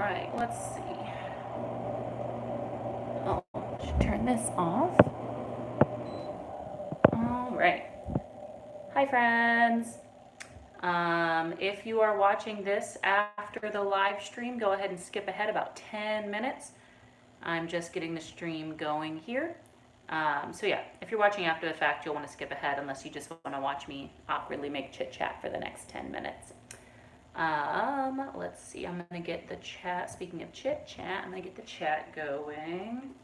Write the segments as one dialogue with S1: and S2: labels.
S1: right, let's see. Oh, I should turn this off. All right. Hi, friends. If you are watching this after the live stream, go ahead and skip ahead about 10 minutes. I'm just getting the stream going here. So yeah, if you're watching after the fact, you'll want to skip ahead unless you just want to watch me awkwardly make chit chat for the next 10 minutes. Let's see, I'm gonna get the chat, speaking of chit chat, I'm gonna get the chat going.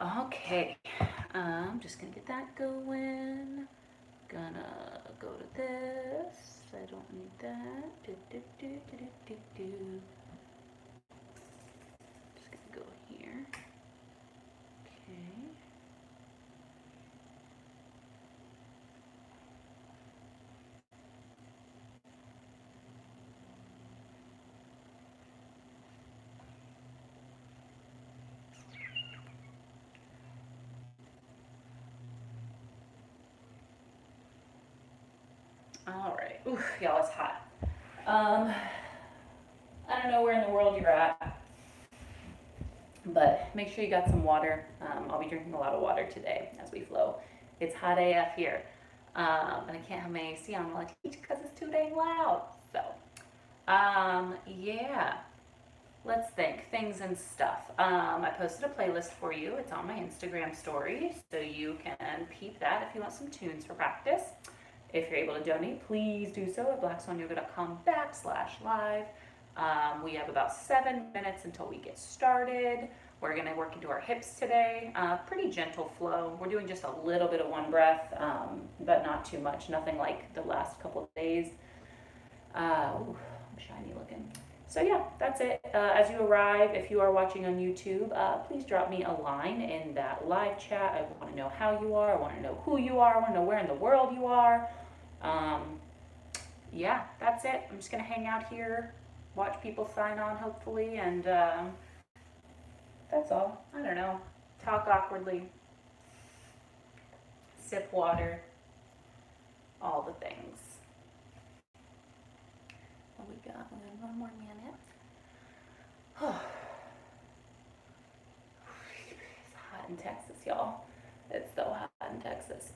S1: Okay, I'm just gonna get that going. Gonna go to this. I don't need that. Just gonna go here. Okay. All right. Ooh, y'all, it's hot. I don't know where in the world you're at, but make sure you got some water. I'll be drinking a lot of water today as we flow. It's hot AF here. And I can't have my AC on while I teach because it's too dang loud. So, yeah. Let's think. Things and stuff. I posted a playlist for you. It's on my Instagram story, so you can peep that if you want some tunes for practice. If you're able to donate, please do so at blackswanyoga.com/live. We have about 7 minutes until we get started. We're going to work into our hips today. Pretty gentle flow. We're doing just a little bit of one breath, but not too much. Nothing like the last couple of days. Ooh, I'm shiny looking. So yeah, that's it. As you arrive, if you are watching on YouTube, please drop me a line in that live chat. I want to know how you are. I want to know who you are. I want to know where in the world you are. Yeah, that's it. I'm just going to hang out here, watch people sign on, hopefully, and that's all. I don't know. Talk awkwardly, sip water, all the things. What we got? One more minute. It's hot in Texas, y'all. It's so hot in Texas.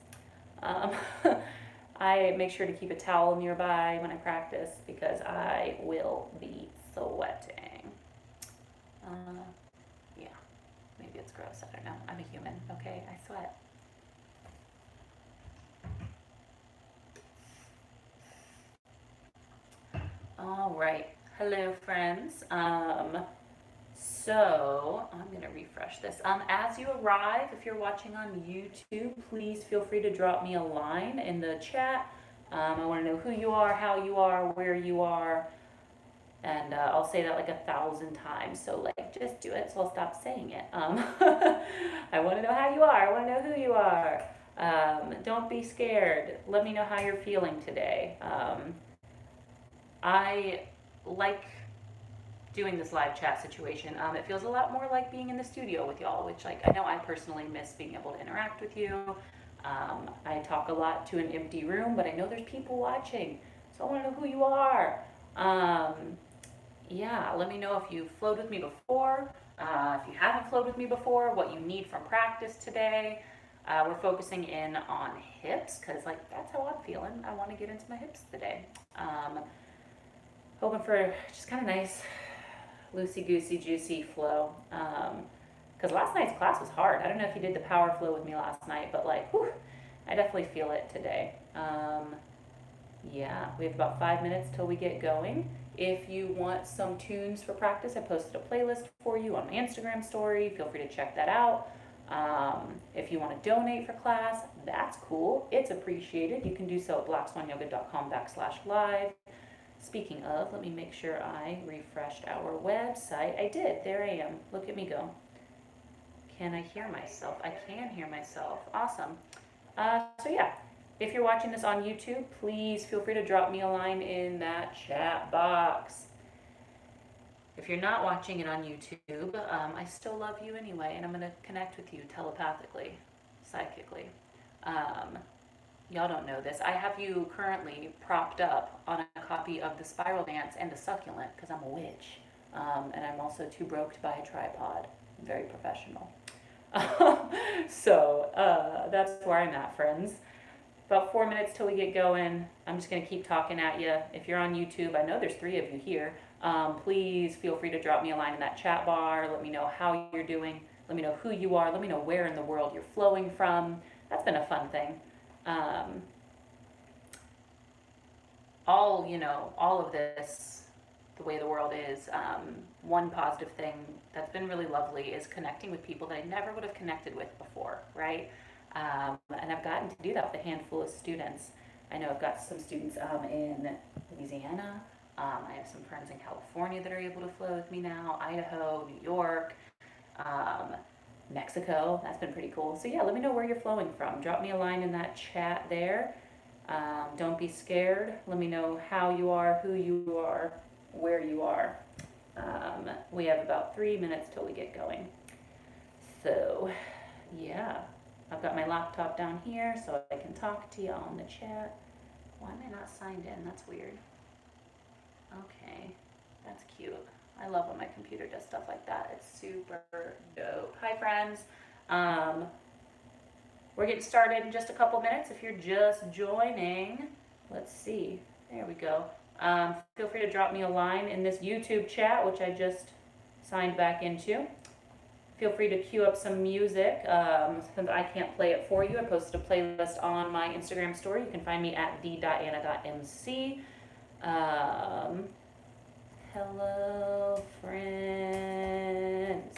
S1: I make sure to keep a towel nearby when I practice because I will be sweating. Yeah, maybe it's gross. I don't know. I'm a human, okay? I sweat. All right. Hello, friends. So I'm gonna refresh this. As you arrive, if you're watching on YouTube, please feel free to drop me a line in the chat. I want to know who you are, how you are, where you are, and I'll say that like 1,000 times. So like, just do it. So I'll stop saying it. I want to know how you are. I want to know who you are. Don't be scared. Let me know how you're feeling today. I like doing this live chat situation. It feels a lot more like being in the studio with y'all, which like I know I personally miss being able to interact with you. I talk a lot to an empty room, but I know there's people watching, so I want to know who you are. Yeah, let me know if you've flowed with me before, if you haven't flowed with me before, what you need from practice today. We're focusing in on hips because like that's how I'm feeling. I want to get into my hips today. Hoping for just kind of nice, loosey-goosey, juicy flow. Because last night's class was hard. I don't know if you did the power flow with me last night, but like, whew, I definitely feel it today. Yeah, we have about 5 minutes till we get going. If you want some tunes for practice, I posted a playlist for you on my Instagram story. Feel free to check that out. If you want to donate for class, that's cool. It's appreciated. You can do so at blackswanyoga.com/live. Speaking of, let me make sure I refreshed our website. I did. There I am. Look at me go. Can I hear myself? I can hear myself. Awesome. So yeah, if you're watching this on YouTube, please feel free to drop me a line in that chat box. If you're not watching it on YouTube, I still love you anyway, and I'm going to connect with you telepathically, psychically. Y'all don't know this. I have you currently propped up on a copy of The Spiral Dance and The Succulent because I'm a witch. And I'm also too broke to buy a tripod. I'm very professional. So that's where I'm at, friends. About 4 minutes till we get going. I'm just going to keep talking at you. If you're on YouTube, I know there's 3 of you here. Please feel free to drop me a line in that chat bar. Let me know how you're doing. Let me know who you are. Let me know where in the world you're flowing from. That's been a fun thing. All of this, the way the world is, one positive thing that's been really lovely is connecting with people that I never would have connected with before, right? And I've gotten to do that with a handful of students. I know I've got some students in Louisiana. I have some friends in California that are able to flow with me now, Idaho, New York, Mexico. That's been pretty cool. So yeah, let me know where you're flowing from. Drop me a line in that chat there. Don't be scared. Let me know how you are, who you are, where you are. We have about 3 minutes till we get going. So yeah, I've got my laptop down here so I can talk to you on the chat. Why am I not signed in? That's weird. Okay, that's cute. I love when my computer does stuff like that. It's super dope. Hi, friends. We're getting started in just a couple minutes. If you're just joining, let's see. There we go. Feel free to drop me a line in this YouTube chat, which I just signed back into. Feel free to queue up some music. Since I can't play it for you, I posted a playlist on my Instagram story. You can find me at the.anna.mc. Hello, friends.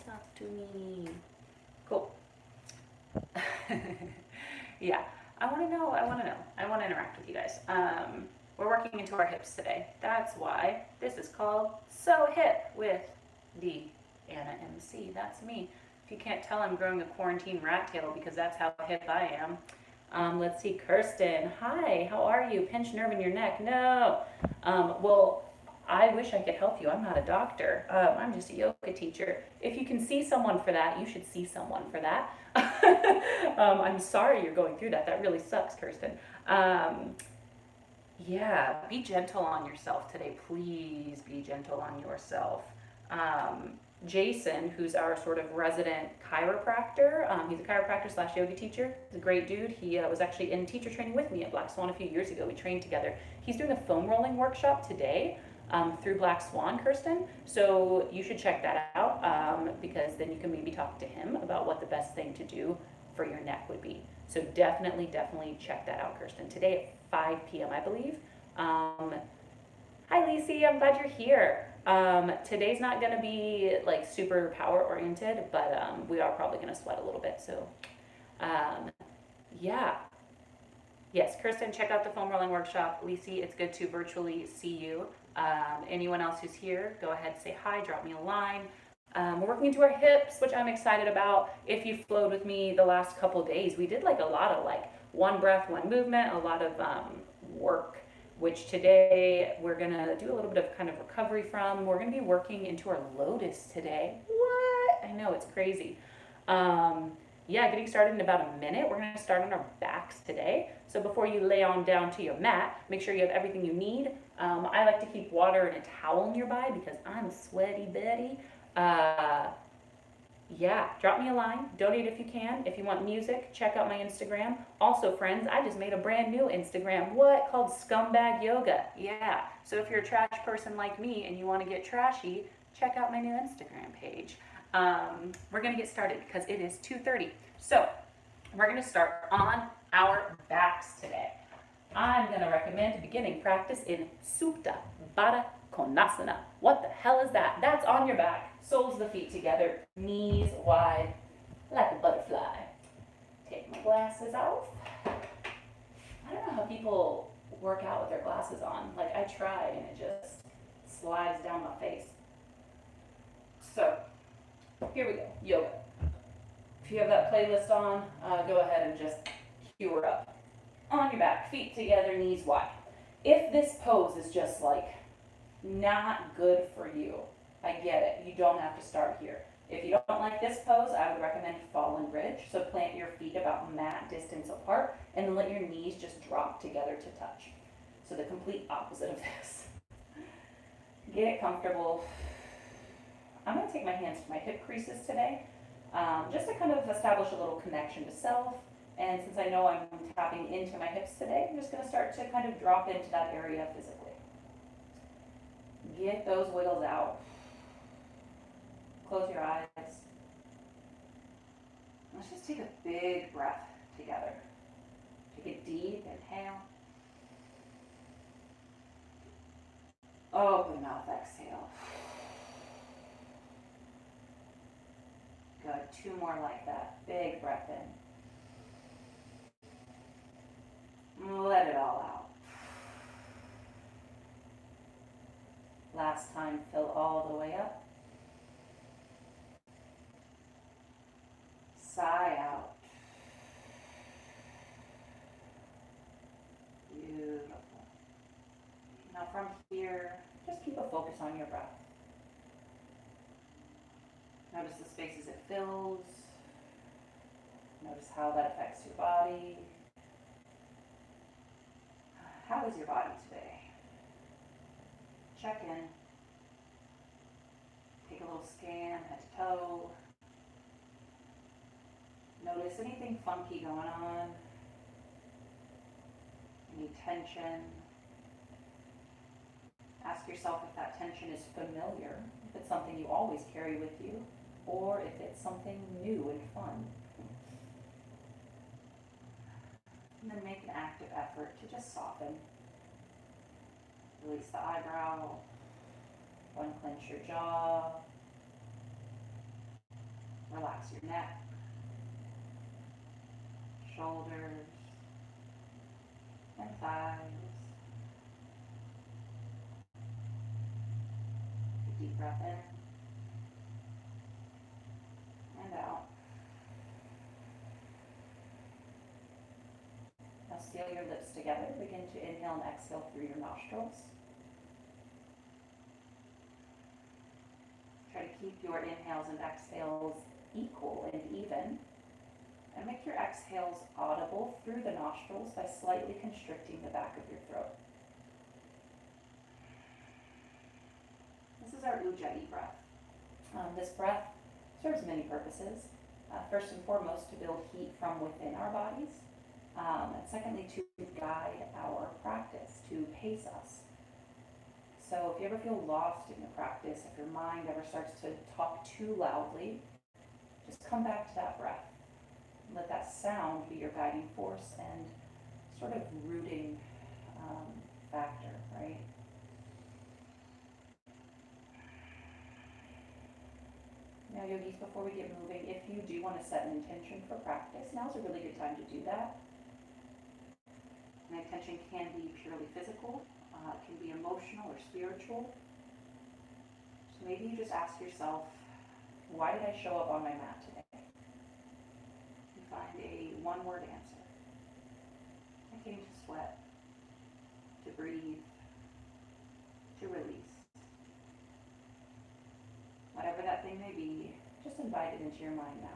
S1: Talk to me. Cool. Yeah, I want to know. I want to interact with you guys. We're working into our hips today. That's why this is called So Hip with the Anna MC. That's me. If you can't tell, I'm growing a quarantine rat tail because that's how hip I am. Let's see, Kirsten. Hi, how are you? Pinched nerve in your neck? No. Well, I wish I could help you. I'm not a doctor. I'm just a yoga teacher. If you can see someone for that, you should see someone for that. I'm sorry you're going through that. That really sucks, Kirsten. Yeah, be gentle on yourself today. Please be gentle on yourself. Jason, who's our sort of resident chiropractor, he's a chiropractor / yoga teacher. He's a great dude. He was actually in teacher training with me at Black Swan a few years ago. We trained together. He's doing a foam rolling workshop today through Black Swan, Kirsten. So you should check that out because then you can maybe talk to him about what the best thing to do for your neck would be. So definitely check that out, Kirsten. Today at 5 p.m., I believe. Hi, Lacey. I'm glad you're here. Today's not going to be like super power oriented, but we are probably going to sweat a little bit. So yeah. Yes, Kirsten, check out the foam rolling workshop. Lacey, it's good to virtually see you. Anyone else who's here, go ahead, say hi, drop me a line. We're working into our hips, which I'm excited about. If you flowed with me the last couple days, we did like a lot of like one breath, one movement, a lot of work, which today we're gonna do a little bit of kind of recovery from. We're gonna be working into our lotus today. What? I know, it's crazy. Yeah, getting started in about a minute. We're gonna start on our backs today. So before you lay on down to your mat, make sure you have everything you need. I like to keep water and a towel nearby because I'm a sweaty Betty. Yeah, drop me a line, donate if you can. If you want music, check out my Instagram. Also, friends, I just made a brand new Instagram. What? Called Scumbag Yoga. Yeah, so if you're a trash person like me and you want to get trashy, check out my new Instagram page. We're going to get started because it is 2:30. So we're going to start on our backs today. I'm going to recommend beginning practice in Supta Baddha Konasana. What the hell is that? That's on your back, soles of the feet together, knees wide, like a butterfly. Take my glasses off. I don't know how people work out with their glasses on. Like, I tried and it just slides down my face. So, here we go, yoga. If you have that playlist on, go ahead and just cue her up. On your back, feet together, knees wide. If this pose is just like not good for you, I get it. You don't have to start here. If you don't like this pose, I would recommend fallen bridge. So plant your feet about mat distance apart and then let your knees just drop together to touch. So the complete opposite of this. Get it comfortable. I'm going to take my hands to my hip creases today, just to kind of establish a little connection to self. And since I know I'm tapping into my hips today, I'm just going to start to kind of drop into that area physically. Get those wiggles out. Close your eyes. Let's just take a big breath together. Take a deep inhale. Open mouth, exhale. Good, 2 more like that. Big breath in. Let it all out. Last time, fill all the way up. Sigh out. Beautiful. Now from here, just keep a focus on your breath. Notice the spaces it fills. Notice how that affects your body. How is your body today? Check in. Take a little scan head to toe. Notice anything funky going on. Any tension. Ask yourself if that tension is familiar, if it's something you always carry with you, or if it's something new and fun. And then make an active effort to just soften. Release the eyebrow, unclench your jaw, relax your neck, shoulders, and thighs. Take a deep breath in and out. Now seal your lips together. Begin to inhale and exhale through your nostrils. Try to keep your inhales and exhales equal and even. And make your exhales audible through the nostrils by slightly constricting the back of your throat. This is our Ujjayi breath. This breath serves many purposes. First and foremost, to build heat from within our bodies. And secondly, to guide our practice, to pace us. So if you ever feel lost in your practice, if your mind ever starts to talk too loudly, just come back to that breath. Let that sound be your guiding force and sort of rooting factor, right? Now, yogis, before we get moving, if you do want to set an intention for practice, now's a really good time to do that. An intention can be purely physical, it can be emotional or spiritual. So maybe you just ask yourself, why did I show up on my mat today? You find a one-word answer. I came to sweat, to breathe, to release. Whatever that thing may be, just invite it into your mind now.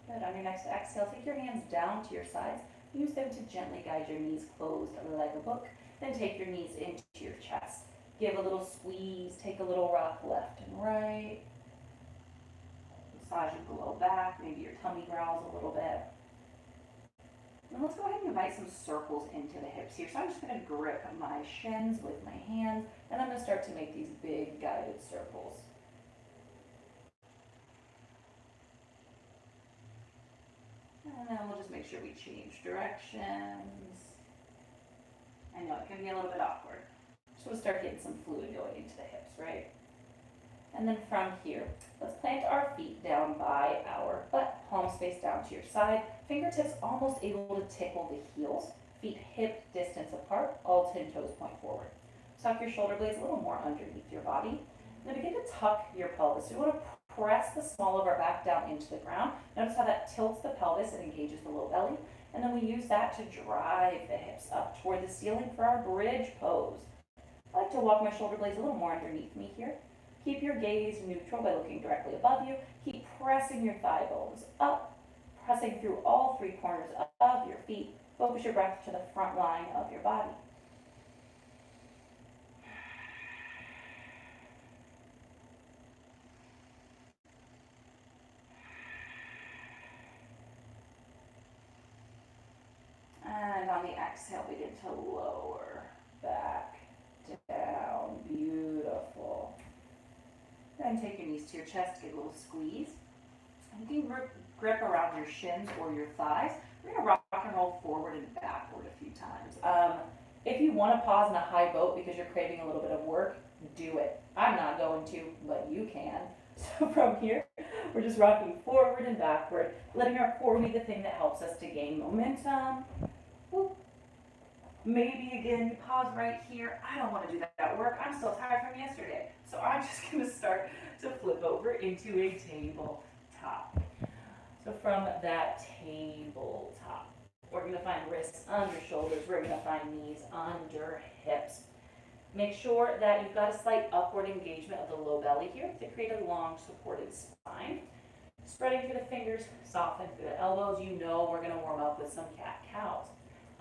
S1: Good. On your next exhale, take your hands down to your sides. Use them to gently guide your knees closed like a book. Then take your knees into your chest. Give a little squeeze. Take a little rock left and right. Massage your low back. Maybe your tummy growls a little bit. And let's go ahead and invite some circles into the hips here. So I'm just going to grip my shins with my hands, and I'm going to start to make these big guided circles. make sure we change directions. I know it can be a little bit awkward. Just want to start getting some fluid going into the hips, right? And then from here, let's plant our feet down by our butt, palms face down to your side, fingertips almost able to tickle the heels, feet hip distance apart, all 10 toes point forward. Tuck your shoulder blades a little more underneath your body. Now begin to tuck your pelvis. We want to press the small of our back down into the ground. Notice how that tilts the pelvis and engages the low belly. And then we use that to drive the hips up toward the ceiling for our bridge pose. I like to walk my shoulder blades a little more underneath me here. Keep your gaze neutral by looking directly above you. Keep pressing your thigh bones up, pressing through all three corners of your feet. Focus your breath to the front line of your body. And on the exhale, begin to lower back, down. Beautiful. Then take your knees to your chest, get a little squeeze. And you can grip around your shins or your thighs. We're going to rock and roll forward and backward a few times. If you want to pause in a high boat because you're craving a little bit of work, do it. I'm not going to, but you can. So from here, we're just rocking forward and backward, letting our core be the thing that helps us to gain momentum. Whoop. Maybe again, you pause right here. I don't want to do that work. I'm still tired from yesterday. So I'm just going to start to flip over into a tabletop. So from that tabletop, we're going to find wrists under shoulders. We're going to find knees under hips. Make sure that you've got a slight upward engagement of the low belly here to create a long supported spine. Spreading through the fingers, soften through the elbows. You know we're going to warm up with some cat-cows.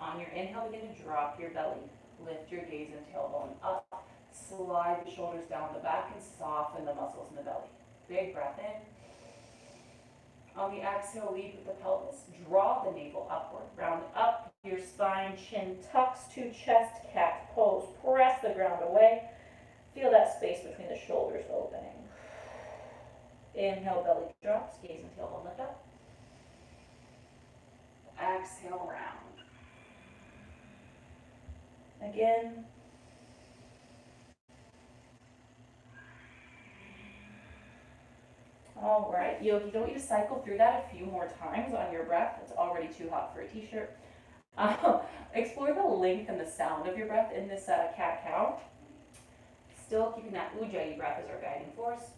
S1: On your inhale, begin to drop your belly. Lift your gaze and tailbone up. Slide the shoulders down the back and soften the muscles in the belly. Big breath in. On the exhale, lead with the pelvis. Draw the navel upward. Round up your spine. Chin tucks to chest, cat pose. Press the ground away. Feel that space between the shoulders opening. Inhale, belly drops. Gaze and tailbone lift up. Exhale, round. Again. All right, yogis, I want you to cycle through that a few more times on your breath. It's already too hot for a t-shirt. Explore the length and the sound of your breath in this cat-cow. Still keeping that Ujjayi breath as our guiding force.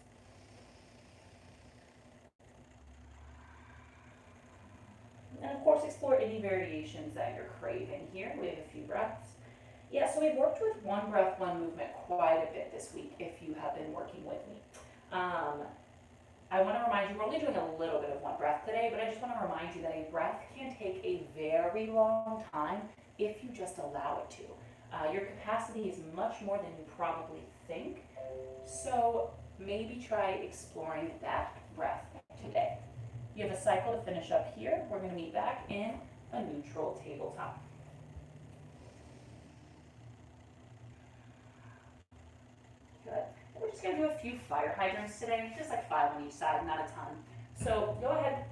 S1: And of course, explore any variations that you're craving here. We have a few breaths. Yeah, so we've worked with one breath, one movement quite a bit this week if you have been working with me. I want to remind you, we're only doing a little bit of one breath today, but I just want to remind you that a breath can take a very long time if you just allow it to. Your capacity is much more than you probably think, so maybe try exploring that breath today. You have a cycle to finish up here. We're going to meet back in a neutral tabletop. Good. We're just going to do a few fire hydrants today, just like 5 on each side, not a ton. So go ahead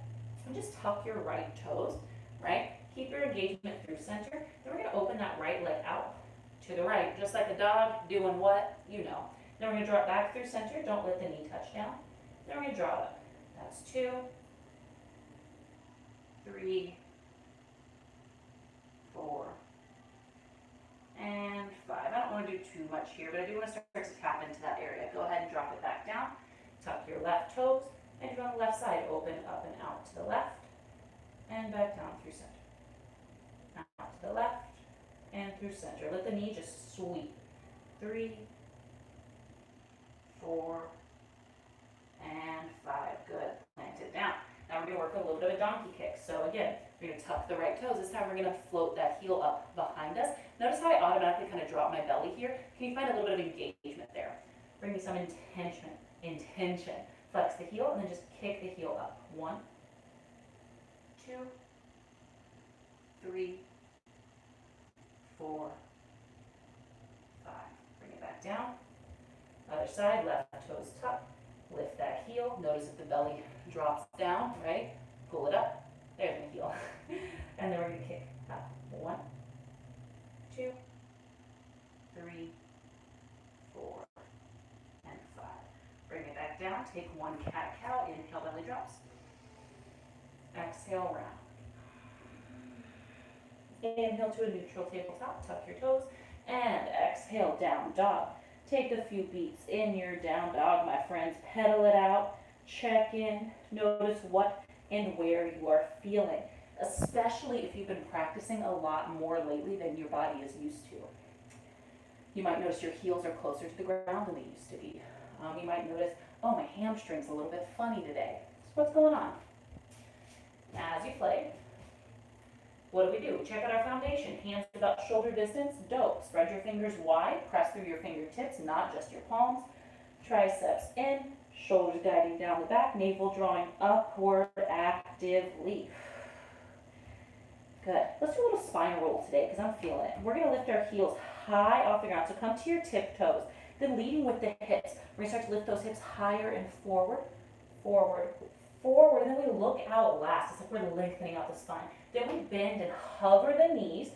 S1: and just tuck your right toes, right? Keep your engagement through center. Then we're going to open that right leg out to the right, just like a dog doing what? You know. Then we're going to draw it back through center. Don't let the knee touch down. Then we're going to draw it up. That's 2, 3, 4, and 5. I don't want to do too much here, but I do want to start to tap into that area. Go ahead and drop it back down. Tuck your left toes, and you're on the left side. Open up and out to the left, and back down through center. Out to the left, and through center. Let the knee just sweep. 3, 4, and 5. Good. Plant it down. Now we're going to work a little bit of a donkey kick. So again, we're going to tuck the right toes. This time we're going to float that heel up behind us. Notice how I automatically kind of drop my belly here. Can you find a little bit of engagement there? Bring me some intention. Flex the heel and then just kick the heel up. 1, 2, 3, 4, 5. Bring it back down. Other side, left toes tuck. Lift that heel. Notice if the belly drops down, right? Pull it up. There's my heel. back, take one cat-cow, inhale, belly drops. Exhale, round. Inhale to a neutral tabletop, tuck your toes, and exhale, down dog. Take a few beats in your down dog, my friends. Pedal it out, check in, notice what and where you are feeling, especially if you've been practicing a lot more lately than your body is used to. You might notice your heels are closer to the ground than they used to be. You might notice, oh, my hamstring's a little bit funny today. So what's going on? As you play, what do? Check out our foundation. Hands about shoulder distance. Dope. Spread your fingers wide. Press through your fingertips, not just your palms. Triceps in. Shoulders guiding down the back. Navel drawing upward actively. Good. Let's do a little spine roll today because I'm feeling it. We're going to lift our heels high off the ground. So come to your tiptoes. Then leading with the hips. We're going to start to lift those hips higher and forward, forward, forward. And then we look out last. It's like we're lengthening out the spine. Then we bend and hover the knees,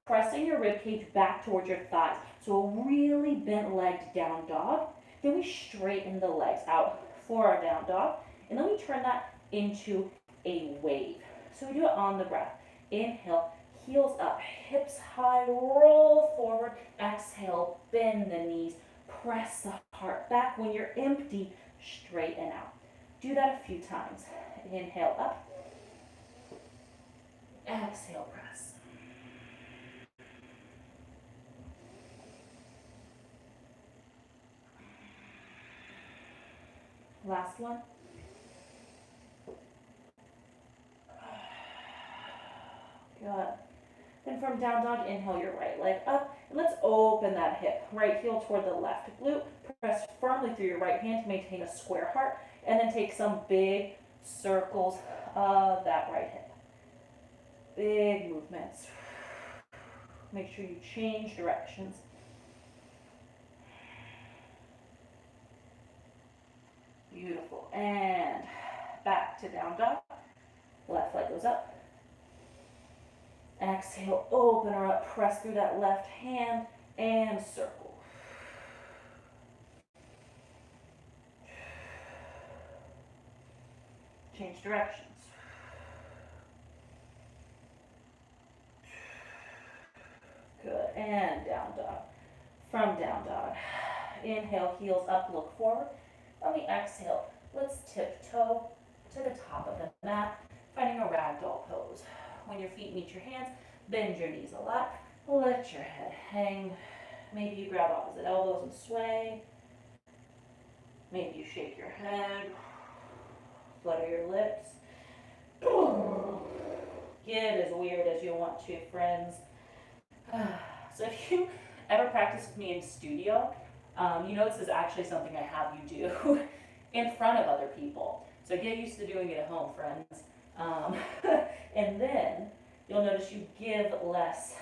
S1: pressing your rib cage back towards your thighs. So a really bent legged down dog. Then we straighten the legs out for our down dog. And then we turn that into a wave. So we do it on the breath. Inhale, heels up, hips high, roll forward. Exhale, bend the knees, press the heart back. When you're empty, straighten out. Do that a few times. Inhale up. Exhale, press. Last one. Good. Then from down dog, inhale your right leg up. And let's open that hip. Right heel toward the left glute. Press firmly through your right hand to maintain a square heart. And then take some big circles of that right hip. Big movements. Make sure you change directions. Beautiful. And back to down dog. Left leg goes up. Exhale, open her up. Press through that left hand and circle. Change directions. Good. And down dog. From down dog. Inhale, heels up, look forward. On the exhale, let's tiptoe to the top of the mat, finding a ragdoll pose. When your feet meet your hands, bend your knees a lot. Let your head hang. Maybe you grab opposite elbows and sway. Maybe you shake your head. Flutter your lips. Get as weird as you want to, friends. So if you ever practice with me in studio, you know this is actually something I have you do in front of other people. So get used to doing it at home, friends. And then you'll notice you give less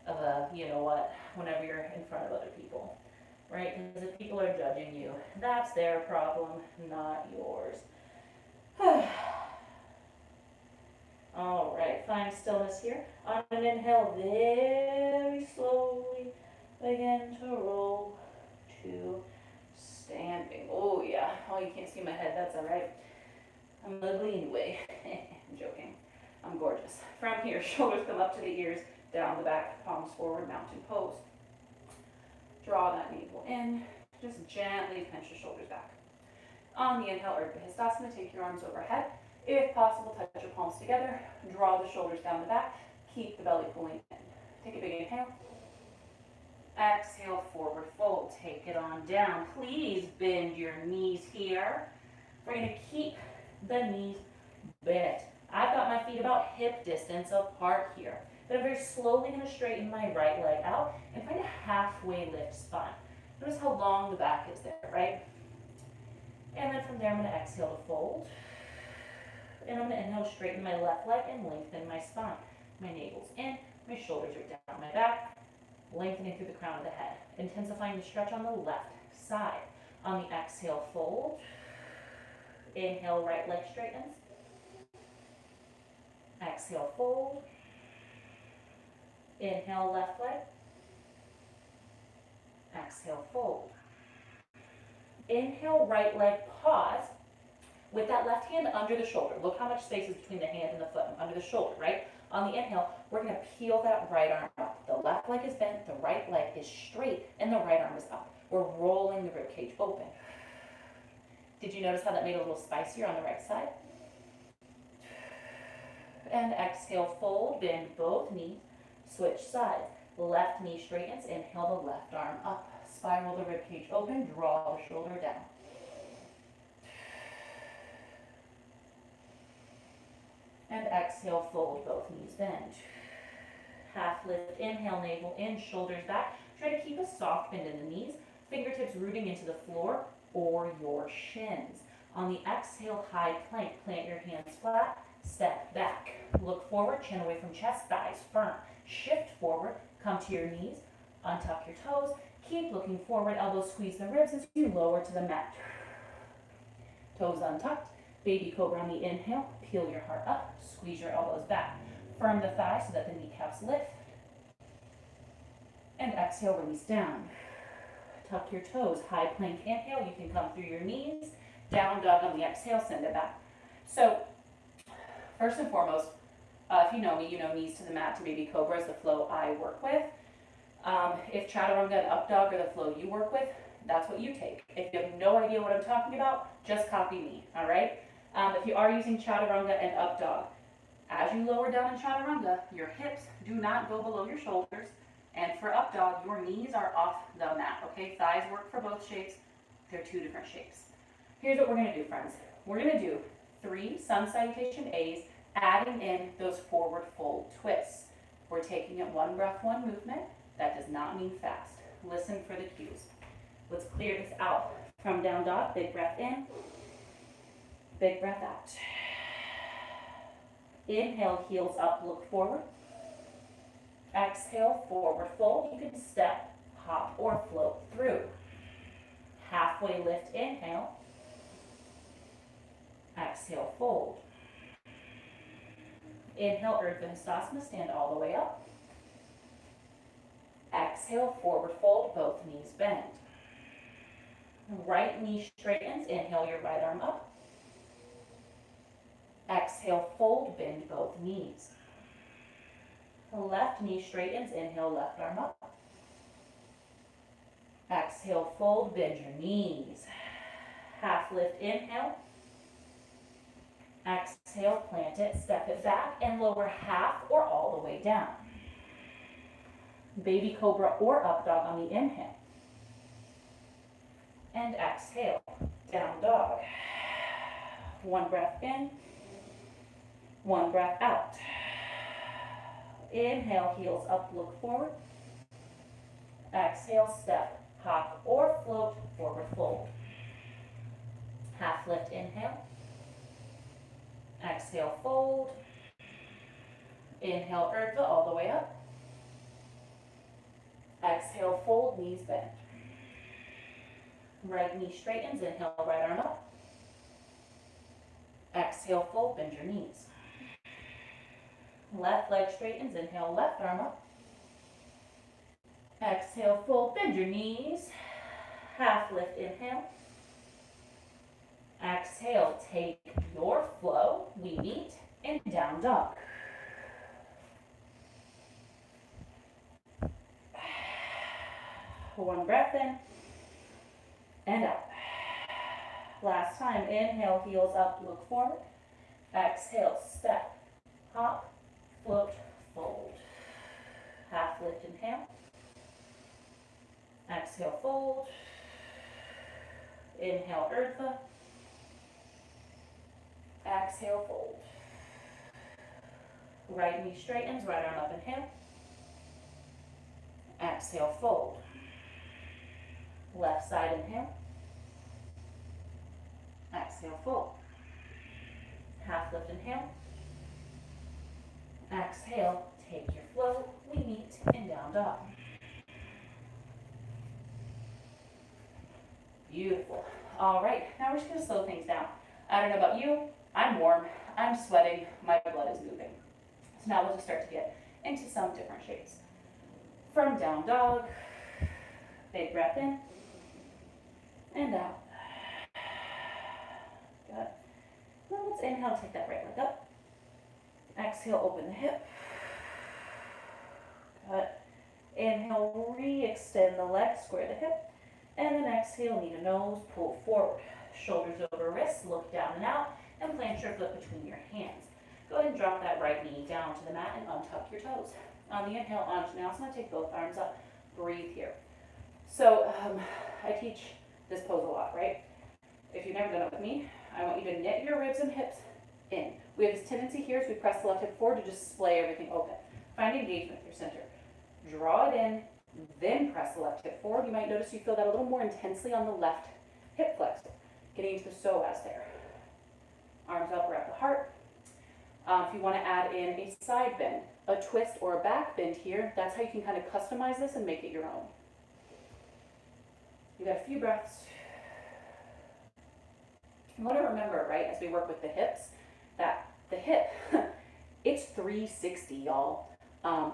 S1: of a, you know what, whenever you're in front of other people, right? Because if people are judging you, that's their problem, not yours. All right, find stillness here. On an inhale, very slowly begin to roll to standing. Oh yeah, oh you can't see my head, that's all right. I'm ugly anyway. I'm joking. I'm gorgeous. From here, shoulders come up to the ears, down the back, palms forward, mountain pose. Draw that navel in. Just gently pinch your shoulders back. On the inhale, Urdhva Hastasana, take your arms overhead. If possible, touch your palms together. Draw the shoulders down the back. Keep the belly pulling in. Take a big inhale. Exhale, forward fold. Take it on down. Please bend your knees here. We're going to keep the knees bent. I've got my feet about hip distance apart here. Then I'm very slowly going to straighten my right leg out and find a halfway lift spine. Notice how long the back is there, right? And then from there, I'm going to exhale to fold. And I'm going to inhale, straighten my left leg and lengthen my spine. My navel's in, my shoulders are down my back, lengthening through the crown of the head. Intensifying the stretch on the left side. On the exhale, fold. Inhale, right leg straightens. Exhale, fold. Inhale, left leg. Exhale, fold. Inhale, right leg, pause. With that left hand under the shoulder. Look how much space is between the hand and the foot, under the shoulder, right? On the inhale, we're gonna peel that right arm up. The left leg is bent, the right leg is straight, and the right arm is up. We're rolling the rib cage open. Did you notice how that made it a little spicier on the right side? And exhale, fold, bend both knees, switch sides. Left knee straightens, inhale the left arm up. Spiral the rib cage open, draw the shoulder down. And exhale, fold, both knees bend. Half lift, inhale, navel in, shoulders back. Try to keep a soft bend in the knees, fingertips rooting into the floor or your shins. On the exhale, high plank, plant your hands flat, step back. Look forward, chin away from chest, thighs firm. Shift forward, come to your knees, untuck your toes. Keep looking forward, elbows squeeze the ribs as you lower to the mat. Toes untucked. Baby cobra on the inhale, peel your heart up, squeeze your elbows back. Firm the thighs so that the kneecaps lift. And exhale, release down. Tuck your toes, high plank inhale, you can come through your knees. Down dog on the exhale, send it back. So, first and foremost, if you know me, you know knees to the mat to baby cobra is the flow I work with. If chaturanga and up dog are the flow you work with, that's what you take. If you have no idea what I'm talking about, just copy me, all right? If you are using chaturanga and up dog, as you lower down in chaturanga, your hips do not go below your shoulders. And for up dog, your knees are off the mat, okay? Thighs work for both shapes. They're two different shapes. Here's what we're gonna do, friends. We're gonna do 3 sun salutation A's, adding in those forward fold twists. We're taking it one breath, one movement. That does not mean fast. Listen for the cues. Let's clear this out. From down dog, big breath in. Big breath out. Inhale, heels up, look forward. Exhale, forward fold. You can step, hop, or float through. Halfway lift, inhale. Exhale, fold. Inhale, Urdhva Hastasana, stand all the way up. Exhale, forward fold, both knees bend. Right knee straightens, inhale your right arm up. Exhale, fold, bend both knees. Left knee straightens, inhale, left arm up. Exhale, fold, bend your knees. Half lift, inhale. Exhale, plant it, step it back, and lower half or all the way down. Baby cobra or up dog on the inhale. And exhale, down dog. One breath in, one breath out. Inhale, heels up, look forward. Exhale, step, hop, or float, forward fold. Half lift, inhale. Exhale, fold. Inhale, Urdhva, all the way up. Exhale, fold, knees bend. Right knee straightens, inhale, right arm up. Exhale, fold, bend your knees. Left leg straightens, inhale, left arm up. Exhale, fold, bend your knees. Half lift, inhale. Exhale, take your flow. We meet in down dog. One breath in and out. Last time, inhale, heels up, look forward. Exhale, step, hop, float, fold. Half lift, inhale. Exhale, fold. Inhale, Urdhva. Exhale, fold. Right knee straightens, right arm up, inhale. Exhale, fold. Left side, inhale. Exhale, fold. Half lift, inhale. Exhale, take your flow. We meet in down dog. Beautiful. All right, now we're just gonna slow things down. I don't know about you, I'm warm, I'm sweating, my blood is moving. So now we'll just start to get into some different shapes. From down dog, big breath in and out. inhale, take that right leg up. Exhale, open the hip. Good. Inhale, re-extend the leg, square the hip. And then exhale, knee to nose, pull forward. Shoulders over wrists, look down and out, and plant your foot between your hands. Go ahead and drop that right knee down to the mat and untuck your toes. On the inhale, Anjaneyasana, take both arms up, breathe here. So I teach this pose a lot, right? If you've never done it with me, I want you to knit your ribs and hips in. We have this tendency here as we press the left hip forward to just splay everything open. Find engagement with your center. Draw it in, then press the left hip forward. You might notice you feel that a little more intensely on the left hip flexor, getting into the psoas there. Arms up, wrap the heart. If you want to add in a side bend, a twist, or a back bend here, that's how you can kind of customize this and make it your own. You got a few breaths. You want to remember, right, as we work with the hips, that the hip, it's 360, y'all.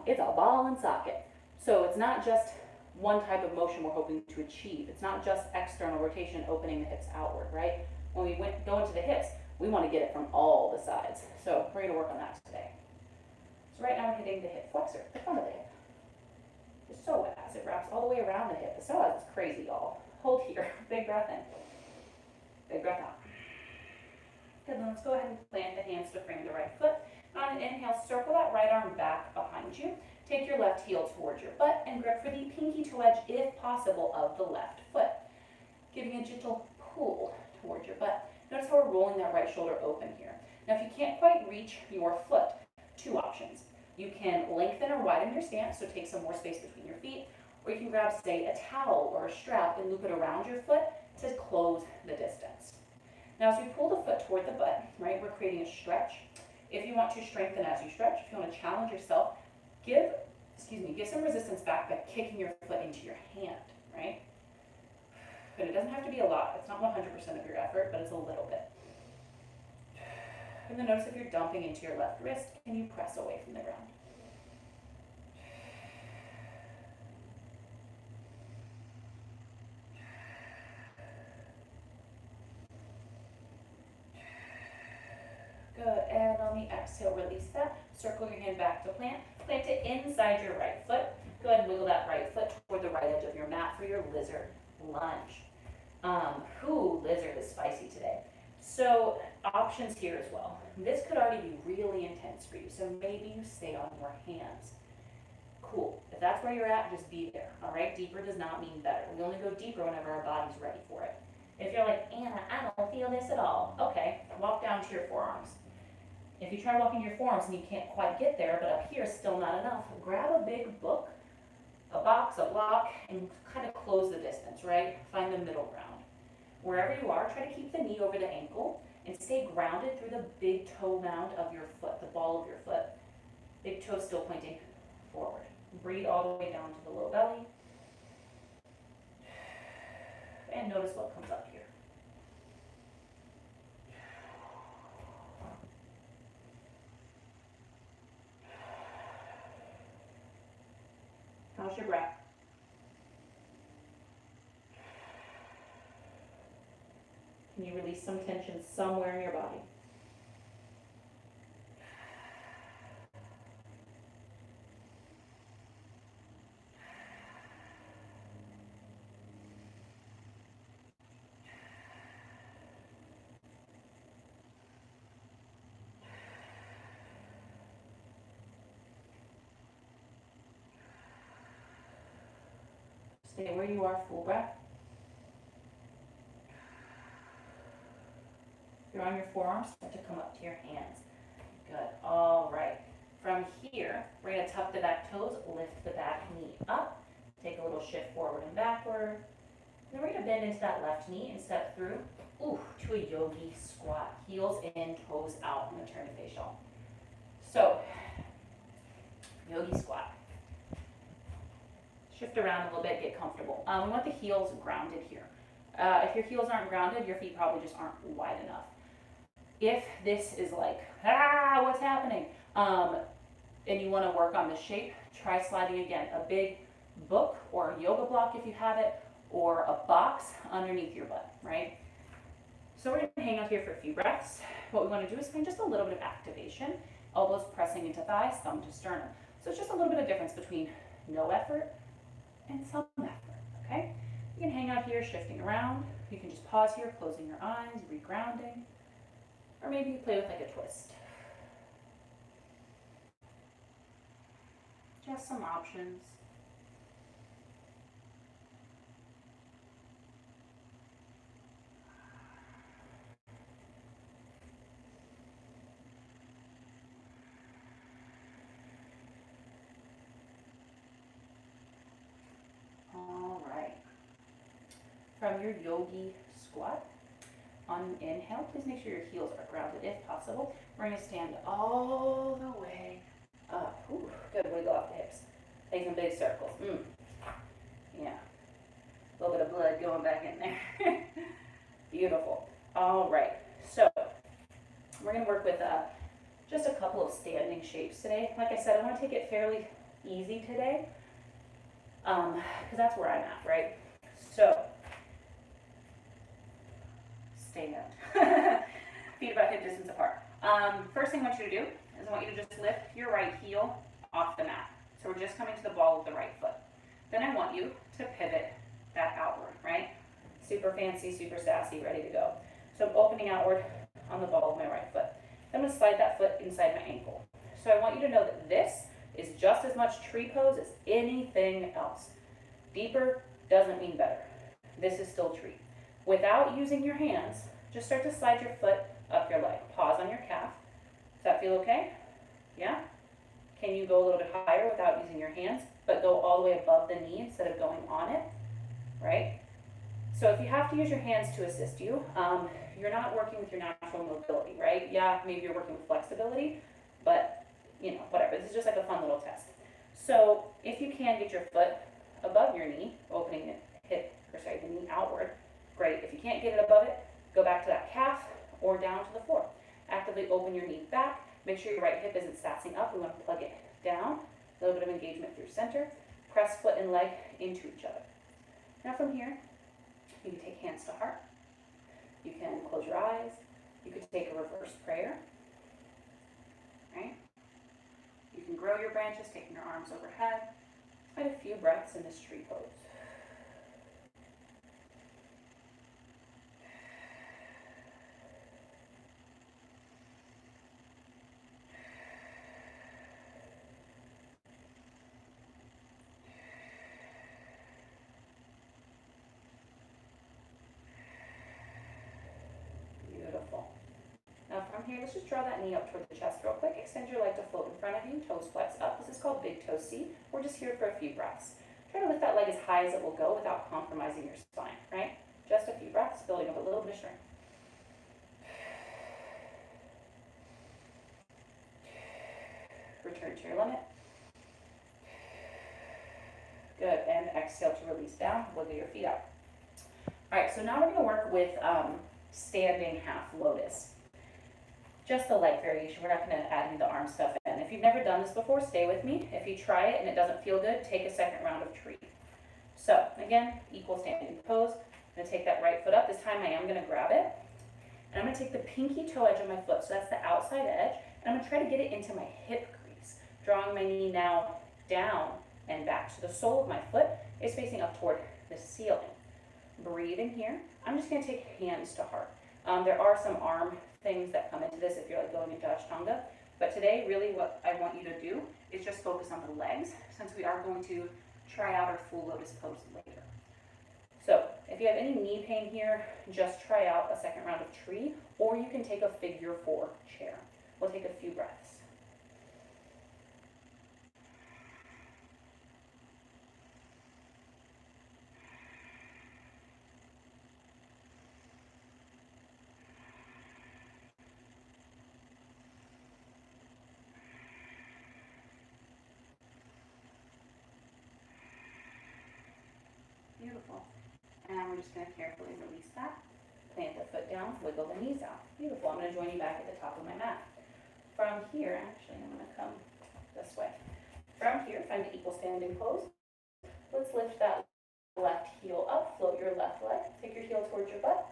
S1: It's a ball and socket. So it's not just one type of motion we're hoping to achieve. It's not just external rotation, opening the hips outward, right? When we go into the hips, we want to get it from all the sides. So we're going to work on that today. So right now we're hitting the hip flexor, the front of the hip. The psoas, it wraps all the way around the hip. The psoas is crazy, y'all. Hold here. Big breath in. Big breath out. Good, then let's go ahead and plant the hands to frame the right foot. On an inhale, circle that right arm back behind you. Take your left heel towards your butt and grip for the pinky toe edge, if possible, of the left foot. Giving a gentle pull towards your butt. Notice how we're rolling that right shoulder open here. Now, if you can't quite reach your foot, two options. You can lengthen or widen your stance, so take some more space between your feet, or you can grab, say, a towel or a strap and loop it around your foot to close the distance. Now, as we pull the foot toward the butt, right, we're creating a stretch. If you want to strengthen as you stretch, if you want to challenge yourself, give some resistance back by kicking your foot into your hand, right? But it doesn't have to be a lot. It's not 100% of your effort, but it's a little bit. And then notice if you're dumping into your left wrist, can you press away from the ground? Good, and on the exhale, release that. Circle your hand back to plant. Plant it inside your right foot. Go ahead and wiggle that right foot toward the right edge of your mat for your lizard lunge. Lizard is spicy today. So options here as well. This could already be really intense for you, so maybe you stay on your hands. Cool. If that's where you're at, just be there, all right? Deeper does not mean better. We only go deeper whenever our body's ready for it. If you're like, Anna, I don't feel this at all, okay, walk down to your forearms. If you try walking your forearms and you can't quite get there, but up here is still not enough, grab a big book, a box, a block, and kind of close the distance, right? Find the middle ground. Wherever you are, try to keep the knee over the ankle and stay grounded through the big toe mound of your foot, the ball of your foot. Big toe still pointing forward. Breathe all the way down to the low belly. And notice what comes up here. How's your breath? Can you release some tension somewhere in your body? Stay where you are, full breath. You're on your forearms, start to come up to your hands. Good, all right. From here, we're gonna tuck the back toes, lift the back knee up, take a little shift forward and backward. And then we're gonna bend into that left knee and step through, to a yogi squat. Heels in, toes out. I'm gonna turn to facial. So, yogi squat. Shift around a little bit, get comfortable. We want the heels grounded here. If your heels aren't grounded, your feet probably just aren't wide enough. If this is like, what's happening? And you want to work on the shape, try sliding again. A big book or a yoga block if you have it, or a box underneath your butt, right? So we're going to hang out here for a few breaths. What we want to do is find just a little bit of activation. Elbows pressing into thighs, thumb to sternum. So it's just a little bit of difference between no effort and some effort, okay? You can hang out here shifting around. You can just pause here, closing your eyes, regrounding. Or maybe you play with like a twist. Just some options. All right. From your yogi squat, on an inhale, please make sure your heels are grounded if possible. We're going to stand all the way up. Ooh, good. Wiggle off the hips. Take some big circles. Yeah. A little bit of blood going back in there. Beautiful. All right. So we're going to work with just a couple of standing shapes today. Like I said, I want to take it fairly easy today because that's where I'm at, right? So stand. Feet about hip distance apart. First thing I want you to do is I want you to just lift your right heel off the mat. So we're just coming to the ball of the right foot. Then I want you to pivot that outward, right? Super fancy, super sassy, ready to go. So I'm opening outward on the ball of my right foot. Then I'm going to slide that foot inside my ankle. So I want you to know that this is just as much tree pose as anything else. Deeper doesn't mean better. This is still tree. Without using your hands, just start to slide your foot up your leg. Pause on your calf. Does that feel okay? Yeah? Can you go a little bit higher without using your hands, but go all the way above the knee instead of going on it, right? So if you have to use your hands to assist you, you're not working with your natural mobility, right? Yeah, maybe you're working with flexibility, but you know, whatever. This is just like a fun little test. So if you can get your foot above your knee, opening the knee outward, great. If you can't get it above it, go back to that calf or down to the floor. Actively open your knee back. Make sure your right hip isn't sassing up. We want to plug it down. A little bit of engagement through center. Press foot and leg into each other. Now from here, you can take hands to heart. You can close your eyes. You could take a reverse prayer. Right? You can grow your branches, taking your arms overhead. Quite a few breaths in this tree pose. Now from here, let's just draw that knee up toward the chest real quick. Extend your leg to float in front of you, toes flex up. This is called big toe C. We're just here for a few breaths. Try to lift that leg as high as it will go without compromising your spine, right? Just a few breaths, building up a little bit of strength. Return to your limit. Good, and exhale to release down, wiggle your feet out. All right, so now we're gonna work with standing half lotus. Just the leg variation. We're not going to add any of the arm stuff in. If you've never done this before, stay with me. If you try it and it doesn't feel good, take a second round of tree. So again, equal standing pose. I'm going to take that right foot up. This time I am going to grab it. And I'm going to take the pinky toe edge of my foot. So that's the outside edge. And I'm going to try to get it into my hip crease. Drawing my knee now down and back. So the sole of my foot is facing up toward the ceiling. Breathing here. I'm just going to take hands to heart. There are some arm things that come into this if you're like going into Ashtanga. But today, really what I want you to do is just focus on the legs, since we are going to try out our full lotus pose later. So if you have any knee pain here, just try out a second round of tree, or you can take a figure 4 chair. We'll take a few breaths. Beautiful. And we're just going to carefully release that. Plant the foot down, wiggle the knees out. Beautiful. I'm going to join you back at the top of my mat. From here, actually, I'm going to come this way. From here, find the equal standing pose. Let's lift that left heel up, float your left leg. Take your heel towards your butt.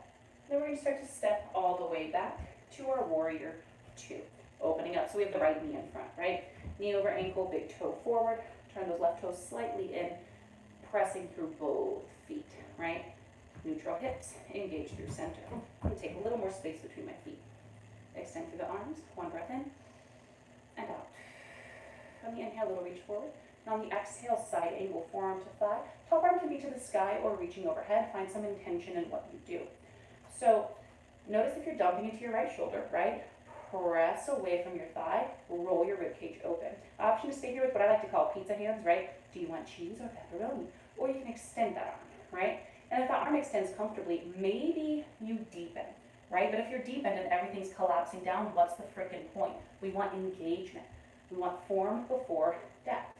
S1: Then we're going to start to step all the way back to our warrior two. Opening up, so we have the right knee in front, right? Knee over ankle, big toe forward. Turn those left toes slightly in, pressing through both feet, right? Neutral hips, engage through center. I'm gonna take a little more space between my feet. Extend through the arms, one breath in, and out. On the inhale, little reach forward. And on the exhale, side angle, forearm to thigh. Top arm can be to the sky or reaching overhead. Find some intention in what you do. So notice if you're dumping into your right shoulder, right? Press away from your thigh, roll your rib cage open. Option to stay here with what I like to call pizza hands, right? Do you want cheese or pepperoni? Or you can extend that arm, right? And if the arm extends comfortably, maybe you deepen, right? But if you're deepened and everything's collapsing down, what's the frickin' point? We want engagement. We want form before depth.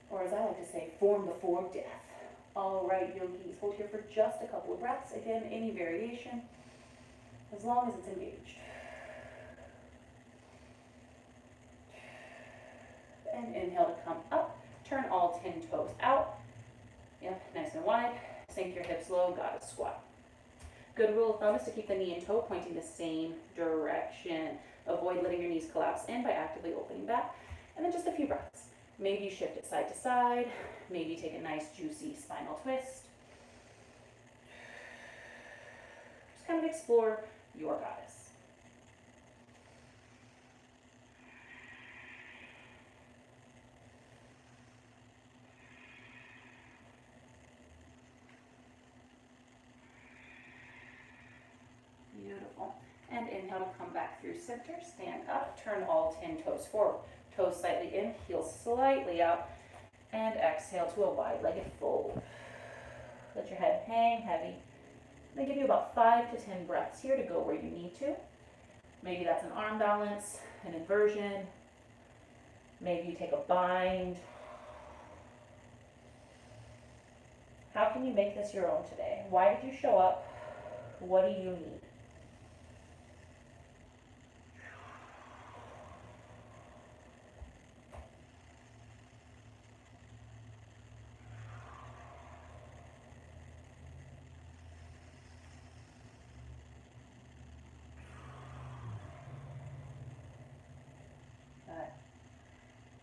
S1: Or as I like to say, form before death. All right, yogis, hold here for just a couple of breaths. Again, any variation, as long as it's engaged. And inhale to come up. Turn all 10 toes out. Yep, nice and wide. Sink your hips low, goddess squat. Good rule of thumb is to keep the knee and toe pointing the same direction. Avoid letting your knees collapse in by actively opening back. And then just a few breaths. Maybe you shift it side to side. Maybe take a nice juicy spinal twist. Just kind of explore your goddess. Beautiful. And inhale to come back through center. Stand up. Turn all 10 toes forward. Toes slightly in, heels slightly out. And exhale to a wide-legged fold. Let your head hang heavy. They give you about 5 to 10 breaths here to go where you need to. Maybe that's an arm balance, an inversion. Maybe you take a bind. How can you make this your own today? Why did you show up? What do you need?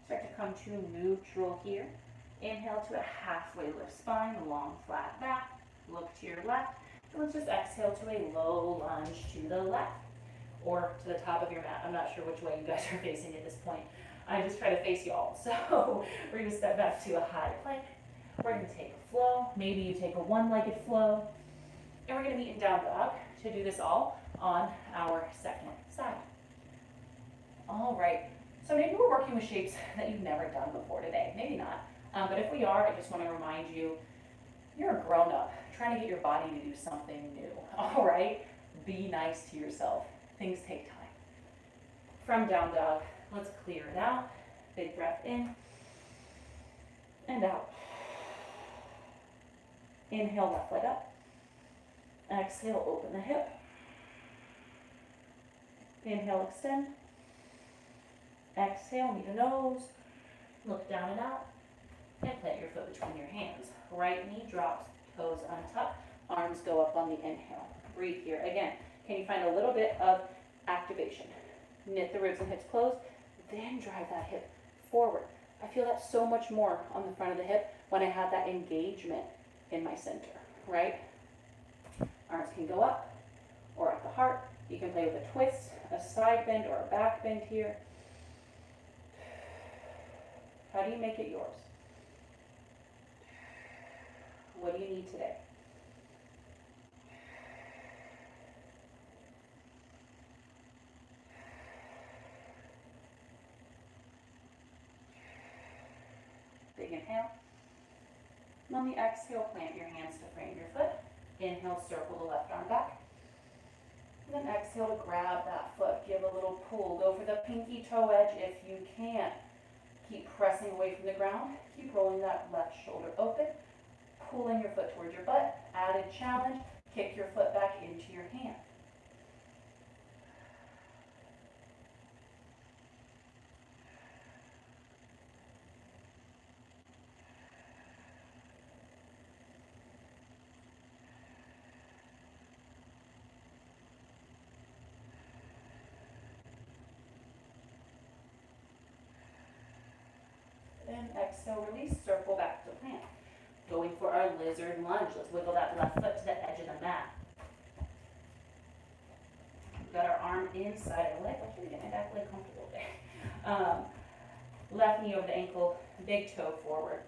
S1: Start to come to neutral here. Inhale to a halfway lift spine, long flat back. Look to your left. And let's just exhale to a low lunge to the left or to the top of your mat. I'm not sure which way you guys are facing at this point. I just try to face you all. So we're going to step back to a high plank. We're going to take a flow. Maybe you take a one-legged flow. And we're going to meet in down dog to do this all on our second side. All right. So maybe we're working with shapes that you've never done before today. Maybe not. But if we are, I just want to remind you, you're a grown-up trying to get your body to do something new. All right? Be nice to yourself. Things take time. From down dog, let's clear it out. Big breath in and out. Inhale, left leg up. Exhale, open the hip. Inhale, extend. Exhale, knee to nose. Look down and out. And plant your foot between your hands. Right knee drops, toes untucked, arms go up on the inhale. Breathe here. Again, can you find a little bit of activation? Knit the ribs and hips closed, then drive that hip forward. I feel that so much more on the front of the hip when I have that engagement in my center, right? Arms can go up or at the heart. You can play with a twist, a side bend, or a back bend here. How do you make it yours? What do you need today? Big inhale. And on the exhale, plant your hands to frame your foot. Inhale, circle the left arm back. And then exhale to grab that foot. Give a little pull. Go for the pinky toe edge if you can. Keep pressing away from the ground. Keep rolling that left shoulder open. Pulling your foot towards your butt. Added challenge. Kick your foot back into your hand. exhale, release, circle back to plank. Going for our lizard lunge. Let's wiggle that left foot to the edge of the mat. We've got our arm inside our leg. I'm trying to get my back leg comfortable there. Left knee over the ankle, big toe forward.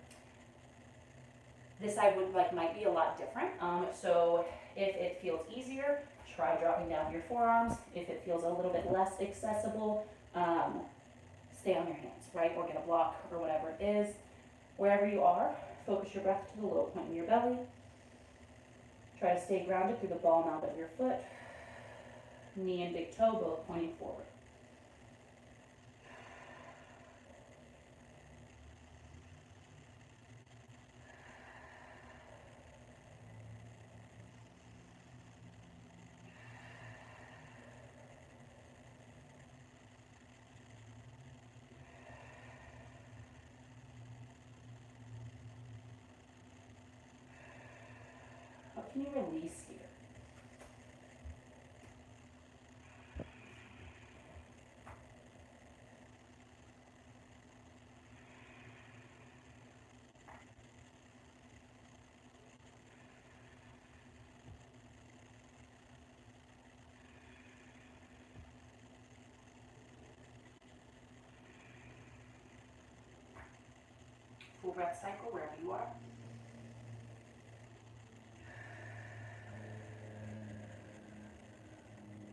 S1: This side might be a lot different. So if it feels easier, try dropping down your forearms. If it feels a little bit less accessible, stay on your hands, right? Or get a block or whatever it is. Wherever you are, focus your breath to the low point in your belly. Try to stay grounded through the ball mount of your foot. Knee and big toe both pointing forward. What can you release here? Full breath cycle wherever you are.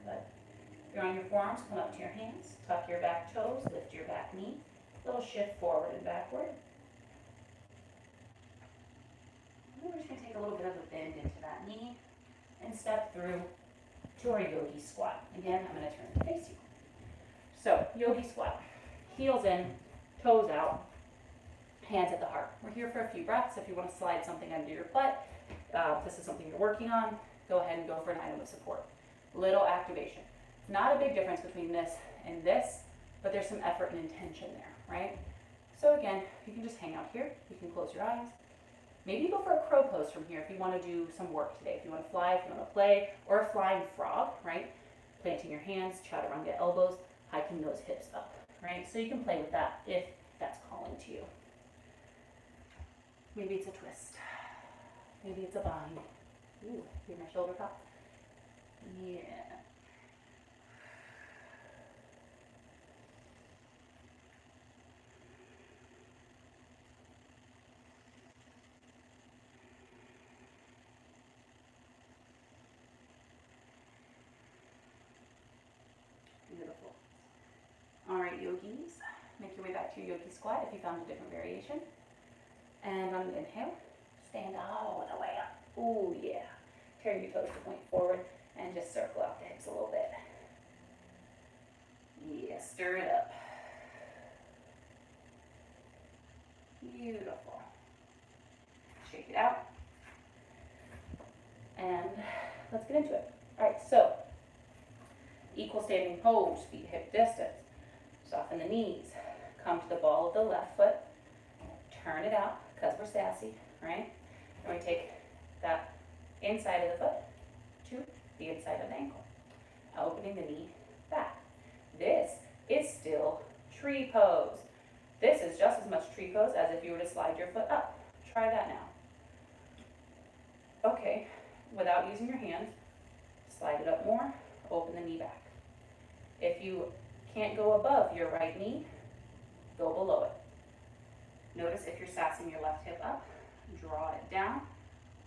S1: Good. If you're on your forearms, come up to your hands, tuck your back toes, lift your back knee. Little shift forward and backward. And we're just going to take a little bit of a bend into that knee and step through to our yogi squat. Again, I'm going to turn to face you. So, yogi squat. Heels in, toes out, hands at the heart. We're here for a few breaths. If you want to slide something under your butt, this is something you're working on, go ahead and go for an item of support. Little activation. Not a big difference between this and this, but there's some effort and intention there, right? So again, you can just hang out here. You can close your eyes. Maybe go for a crow pose from here if you want to do some work today. If you want to fly, if you want to play, or a flying frog, right? Planting your hands, chaturanga elbows, hiking those hips up, right? So you can play with that if that's calling to you. Maybe it's a twist. Maybe it's a bind. Ooh, hear my shoulder pop? Yeah. Beautiful. All right, yogis, make your way back to your yogi squat if you found a different variation. And on the inhale, stand all the way up. Ooh, yeah. Turn your toes to point forward and just circle out the hips a little bit. Yeah, stir it up. Beautiful. Shake it out. And let's get into it. All right, so equal standing pose, feet hip distance. Soften the knees. Come to the ball of the left foot. Turn it out, because we're sassy, right? And we take that inside of the foot to the inside of the ankle. Opening the knee back. This is still tree pose. This is just as much tree pose as if you were to slide your foot up. Try that now. Okay, without using your hands, slide it up more, open the knee back. If you can't go above your right knee, go below it. Notice if you're sassing your left hip up, draw it down,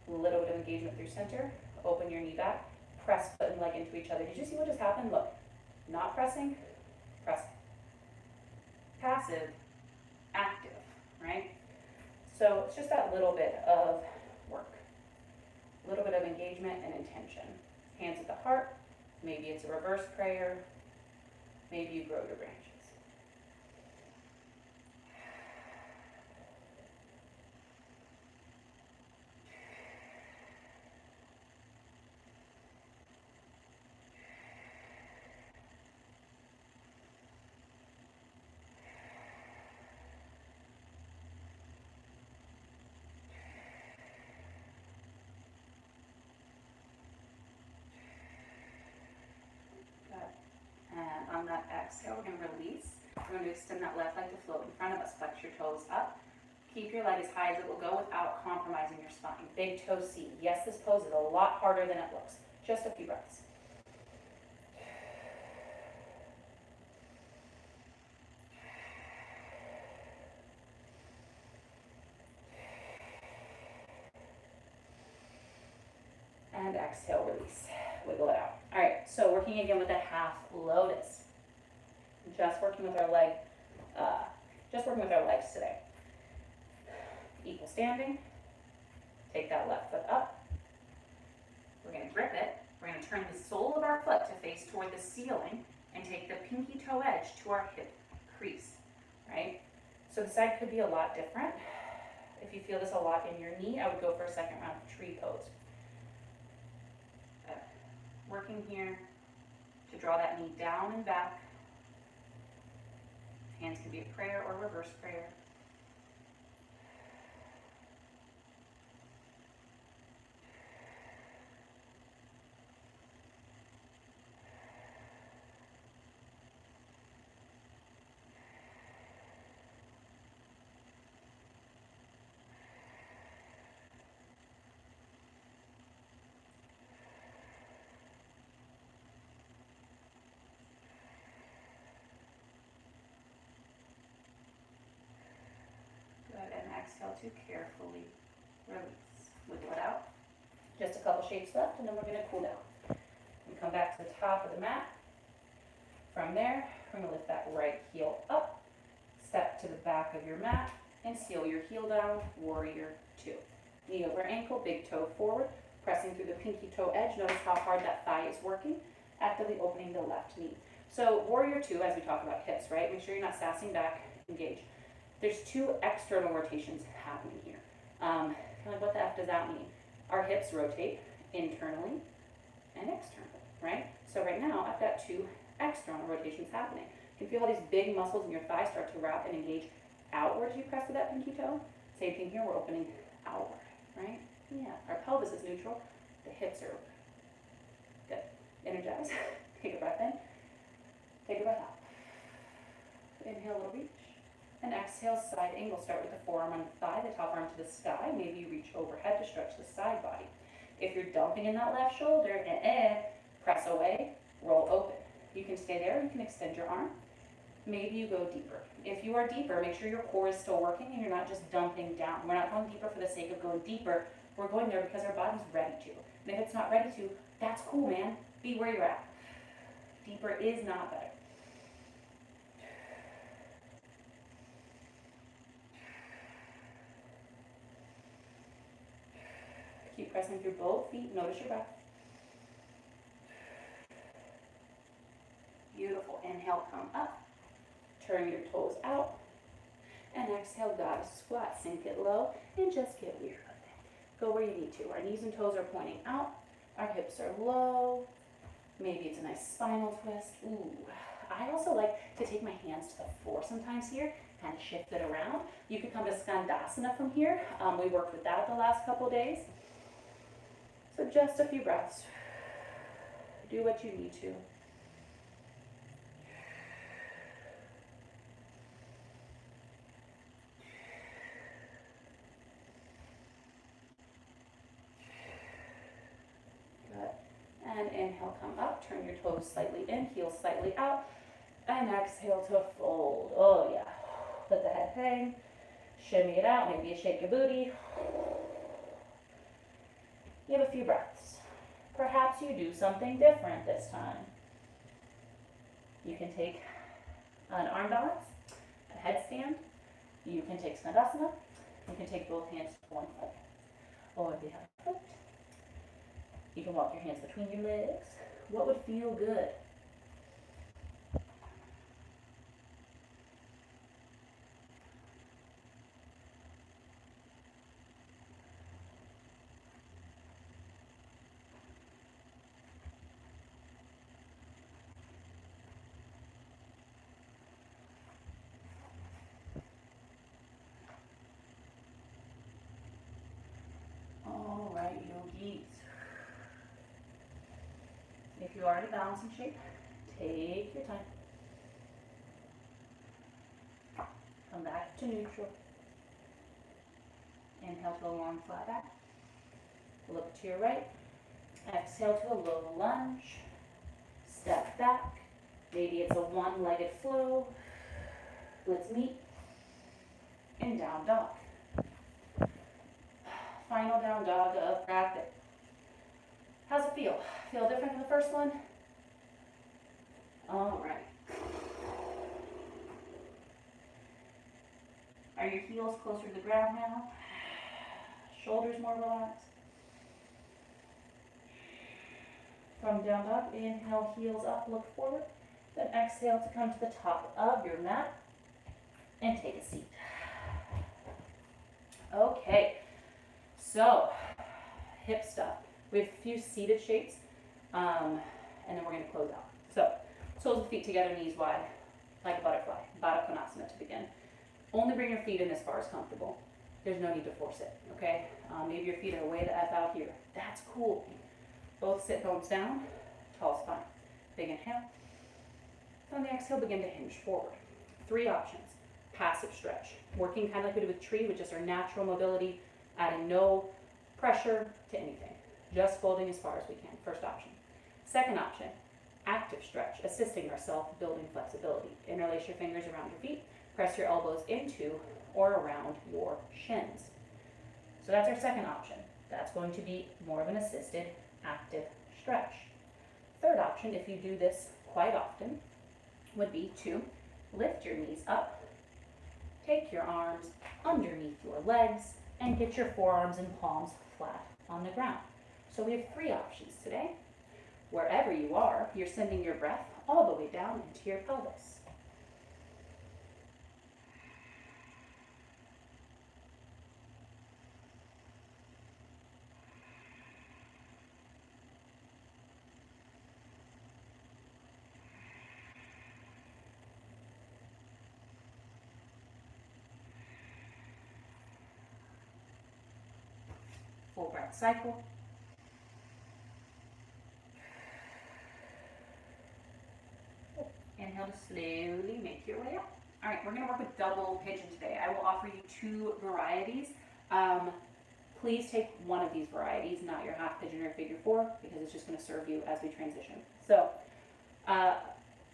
S1: a little bit of engagement through center, open your knee back, press foot and leg into each other. Did you see what just happened? Look, not pressing, pressing. Passive, active, right? So it's just that little bit of work, a little bit of engagement and intention. Hands at the heart, maybe it's a reverse prayer, maybe you grow your branches. And on that exhale, we're going to release. We're going to extend that left leg to float in front of us. Flex your toes up. Keep your leg as high as it will go without compromising your spine. Big toe C. Yes, this pose is a lot harder than it looks. Just a few breaths. And exhale, release. Wiggle it out. All right, so working again with a half lotus. Just working with our legs today. Equal standing. Take that left foot up. We're going to grip it. We're going to turn the sole of our foot to face toward the ceiling and take the pinky toe edge to our hip crease, right? So the side could be a lot different. If you feel this a lot in your knee, I would go for a second round of tree pose. Working here to draw that knee down and back. Hands can be a prayer or reverse prayer. And exhale to carefully release. Wiggle it out. Just a couple shapes left, and then we're going to cool down. We come back to the top of the mat. From there, we're going to lift that right heel up, step to the back of your mat, and seal your heel down, warrior two. Knee over ankle, big toe forward, pressing through the pinky toe edge. Notice how hard that thigh is working, actively opening the left knee. So warrior two, as we talk about hips, right? Make sure you're not sassing back, engage. There's two external rotations happening here. Kind of what the F does that mean? Our hips rotate internally and externally, right? So right now, I've got two external rotations happening. You can feel how these big muscles in your thigh start to wrap and engage outward as you press to that pinky toe. Same thing here, we're opening outward, right? Yeah, our pelvis is neutral, the hips are open. Good, energize. Take a breath in, take a breath out. Inhale, a little reach. And exhale, side angle. Start with the forearm on the thigh, the top arm to the sky. Maybe you reach overhead to stretch the side body. If you're dumping in that left shoulder, press away, roll open. You can stay there, you can extend your arm. Maybe you go deeper. If you are deeper, make sure your core is still working and you're not just dumping down. We're not going deeper for the sake of going deeper. We're going there because our body's ready to. And if it's not ready to, that's cool, man. Be where you're at. Deeper is not better. Keep pressing through both feet. Notice your breath. Beautiful. Inhale, come up. Turn your toes out. And exhale, goddess squat. Sink it low and just get weird with it. Go where you need to. Our knees and toes are pointing out. Our hips are low. Maybe it's a nice spinal twist. Ooh. I also like to take my hands to the floor sometimes here, kind of shift it around. You could come to Skandasana from here. We worked with that the last couple days. So just a few breaths. Do what you need to. Good. And inhale, come up. Turn your toes slightly in, heels slightly out. And exhale to fold. Oh yeah. Let the head hang. Shimmy it out. Maybe you shake your booty. Give a few breaths. Perhaps you do something different this time. You can take an arm balance, a headstand. You can take Skandasana. You can take both hands to one foot. Or if you have a foot, you can walk your hands between your legs. What would feel good? Alright, yogis. If you are in a balancing shape, take your time. Come back to neutral. Inhale to a long flat back. Look to your right. Exhale to a low lunge. Step back. Maybe it's a one-legged flow. Let's meet in down dog. Final down dog of practice. How's it feel? Feel different than the first one? All right. Are your heels closer to the ground now? Shoulders more relaxed? From down dog, inhale, heels up, look forward. Then exhale to come to the top of your mat and take a seat. Okay, so hip stuff. We have a few seated shapes, and then we're going to close out. So, soles of the feet together, knees wide, like a butterfly, Baddha Konasana to begin. Only bring your feet in as far as comfortable. There's no need to force it, okay? Maybe your feet are way the F out here. That's cool. Both sit bones down, tall spine. Big inhale. On the exhale, begin to hinge forward. 3 options. Passive stretch. Working kind of like we do with tree, with just our natural mobility, adding no pressure to anything. Just folding as far as we can. First option. Second option, active stretch, assisting ourselves, building flexibility. Interlace your fingers around your feet. Press your elbows into or around your shins. So that's our second option. That's going to be more of an assisted active stretch. Third option, if you do this quite often, would be to lift your knees up, take your arms underneath your legs, and get your forearms and palms flat on the ground. So we have 3 options today. Wherever you are, you're sending your breath all the way down into your pelvis. Full breath cycle. Inhale to slowly make your way up. All right, we're going to work with double pigeon today. I will offer you 2 varieties. Please take one of these varieties, not your half pigeon or figure 4, because it's just going to serve you as we transition. So,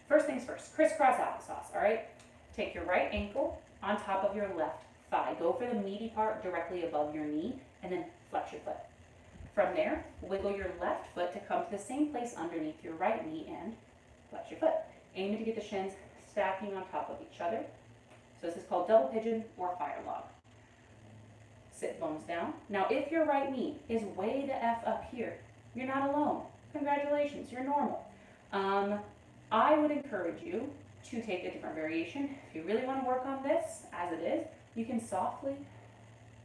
S1: first things first, crisscross applesauce, all right? Take your right ankle on top of your left thigh. Go for the meaty part directly above your knee, and then flex your foot. From there, wiggle your left foot to come to the same place underneath your right knee and flex your foot. Aiming to get the shins stacking on top of each other. So this is called double pigeon or fire log. Sit bones down. Now if your right knee is way the F up here, you're not alone. Congratulations, you're normal. I would encourage you to take a different variation. If you really want to work on this as it is, you can softly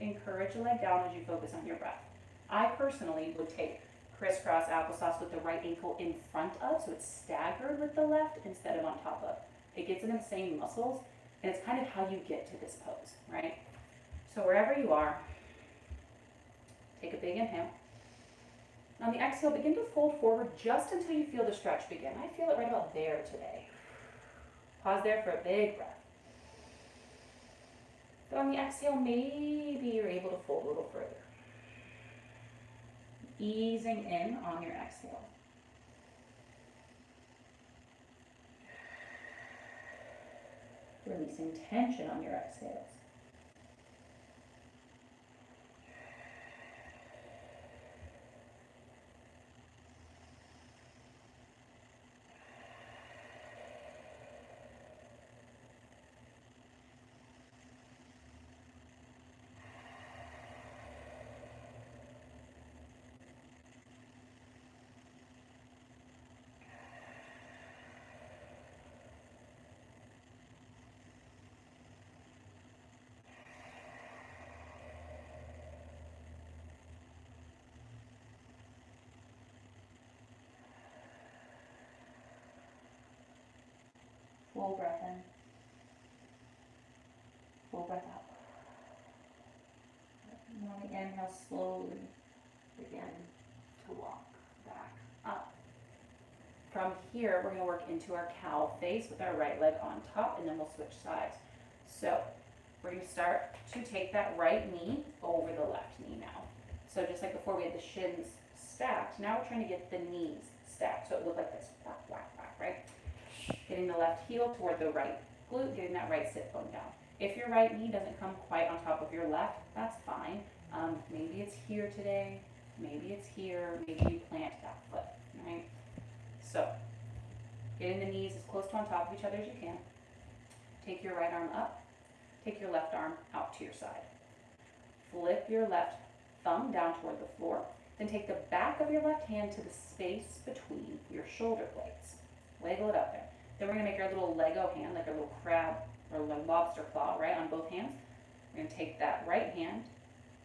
S1: encourage the leg down as you focus on your breath. I personally would take crisscross applesauce with the right ankle in front of, so it's staggered with the left instead of on top of. It gets in the same muscles, and it's kind of how you get to this pose, right? So wherever you are, take a big inhale. On the exhale, begin to fold forward just until you feel the stretch begin. I feel it right about there today. Pause there for a big breath. Then on the exhale, maybe you're able to fold a little further. Easing in on your exhale. Releasing tension on your exhales. Full breath in. Full breath out. And on the inhale, slowly begin to walk back up. From here, we're going to work into our cow face with our right leg on top, and then we'll switch sides. So we're going to start to take that right knee over the left knee now. So just like before we had the shins stacked, now we're trying to get the knees stacked. So it looked like this, whack, whack, whack, right? Getting the left heel toward the right glute, getting that right sit bone down. If your right knee doesn't come quite on top of your left, that's fine. Maybe it's here today, maybe it's here, maybe you plant that foot, right? So, getting the knees as close to on top of each other as you can. Take your right arm up, take your left arm out to your side. Flip your left thumb down toward the floor, then take the back of your left hand to the space between your shoulder blades. Wiggle it up there. Then we're going to make our little Lego hand, like a little crab or like lobster claw, right, on both hands. We're going to take that right hand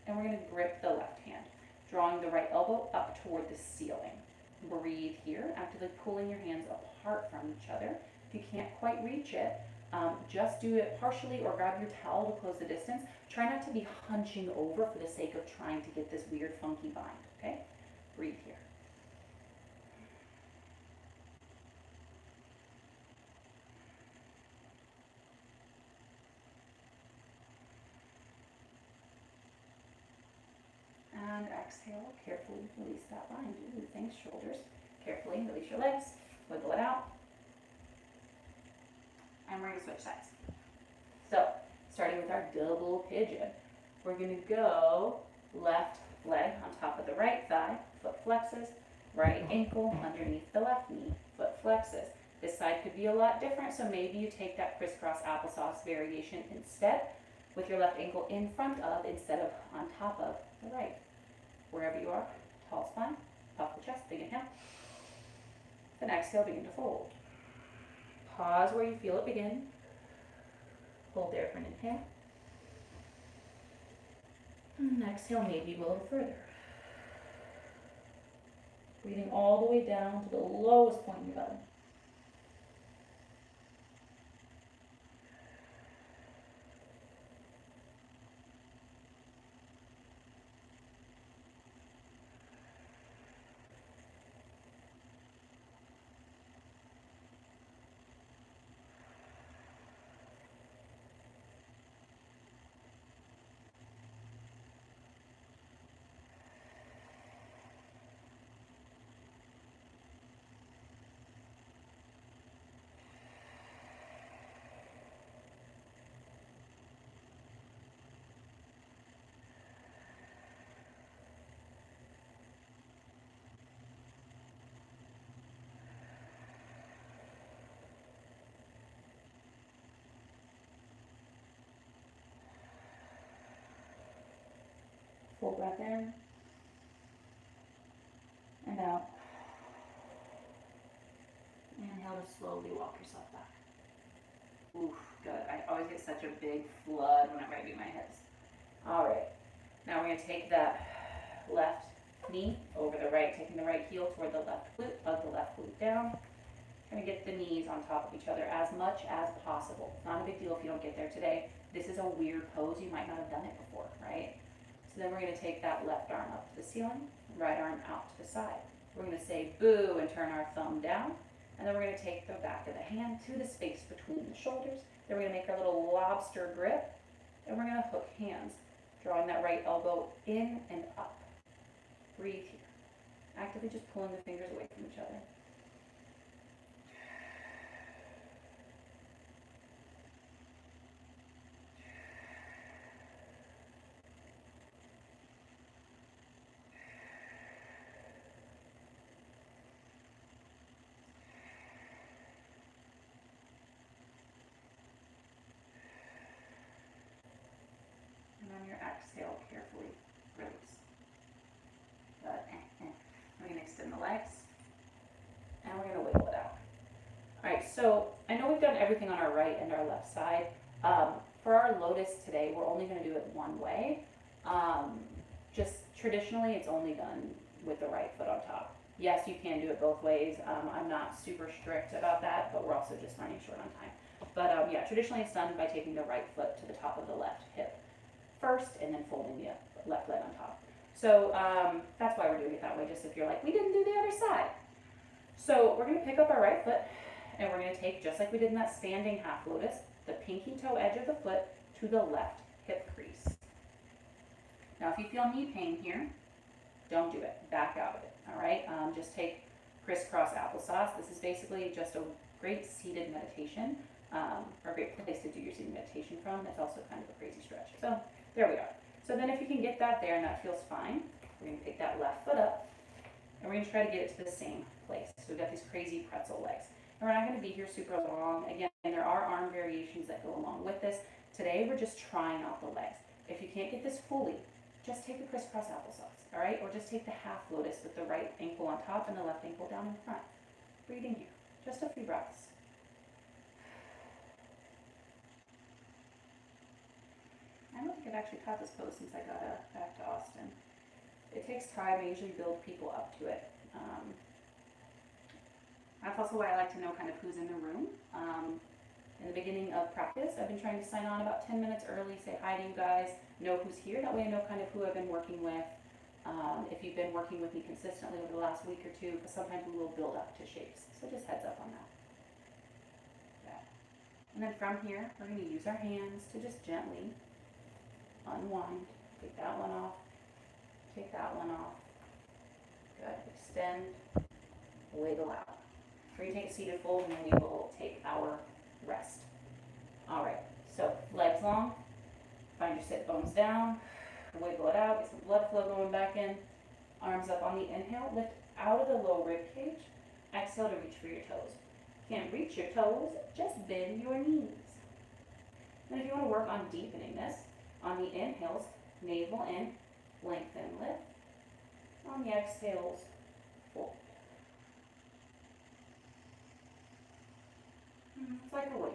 S1: and we're going to grip the left hand, drawing the right elbow up toward the ceiling. Breathe here, actively pulling your hands apart from each other. If you can't quite reach it, just do it partially or grab your towel to close the distance. Try not to be hunching over for the sake of trying to get this weird funky bind, okay? Breathe here. And exhale, carefully release that bind. Ooh, thanks, shoulders. Carefully release your legs, wiggle it out. And we're going to switch sides. So, starting with our double pigeon, we're going to go left leg on top of the right thigh, foot flexes, right ankle underneath the left knee, foot flexes. This side could be a lot different, so maybe you take that crisscross applesauce variation instead, with your left ankle in front of instead of on top of the right. Wherever you are, tall spine, puff the chest, big inhale. Then exhale, begin to fold. Pause where you feel it begin. Hold there for an inhale. And exhale, maybe a little further. Breathing all the way down to the lowest point in your belly. Full breath in and out. Inhale to slowly walk yourself back. Oof, good. I always get such a big flood whenever I do my hips. All right, now we're going to take that left knee over the right, taking the right heel toward the left glute, hug the left glute down. Trying to get the knees on top of each other as much as possible. Not a big deal if you don't get there today. This is a weird pose. You might not have done it before, right? So then we're going to take that left arm up to the ceiling, right arm out to the side. We're going to say boo and turn our thumb down. And then we're going to take the back of the hand to the space between the shoulders. Then we're going to make our little lobster grip. And we're going to hook hands, drawing that right elbow in and up. Breathe here. Actively just pulling the fingers away from each other. On your exhale, carefully release. We're going to extend the legs, and we're going to wiggle it out. All right, so I know we've done everything on our right and our left side. For our lotus today, we're only going to do it one way. Just traditionally, it's only done with the right foot on top. Yes, you can do it both ways. I'm not super strict about that, but we're also just running short on time. But yeah, traditionally it's done by taking the right foot to the top of the left hip first and then folding the left leg on top. So that's why we're doing it that way, just if you're like, we didn't do the other side. So we're going to pick up our right foot and we're going to take, just like we did in that standing half lotus, the pinky toe edge of the foot, to the left hip crease. Now, if you feel knee pain here, don't do it. Back out of it, all right? Just take crisscross applesauce. This is basically just a great seated meditation, or a great place to do your seated meditation from. It's also kind of a crazy stretch. So there we are. So then if you can get that there and that feels fine, we're gonna pick that left foot up and we're gonna try to get it to the same place. So we've got these crazy pretzel legs. And we're not gonna be here super long. Again, there are arm variations that go along with this. Today, we're just trying out the legs. If you can't get this fully, just take the crisscross applesauce, all right? Or just take the half lotus with the right ankle on top and the left ankle down in front. Breathing here, just a few breaths. I don't think I've actually taught this pose since I got back to Austin. It takes time. I usually build people up to it. That's also why I like to know kind of who's in the room. In the beginning of practice, I've been trying to sign on about 10 minutes early, say hi to you guys, know who's here. That way I know kind of who I've been working with. If you've been working with me consistently over the last week or two, because sometimes we will build up to shapes. So just heads up on that. Yeah. And then from here, we're going to use our hands to just gently unwind. Take that one off. Take that one off. Good. Extend. Wiggle out. We're going to take a seated fold and then we will take our rest. All right. So legs long. Find your sit bones down. Wiggle it out. Get some blood flow going back in. Arms up on the inhale. Lift out of the low rib cage. Exhale to reach for your toes. Can't reach your toes, just bend your knees. And if you want to work on deepening this, on the inhales, navel in, lengthen, lift. On the exhales, fold. It's like a wave.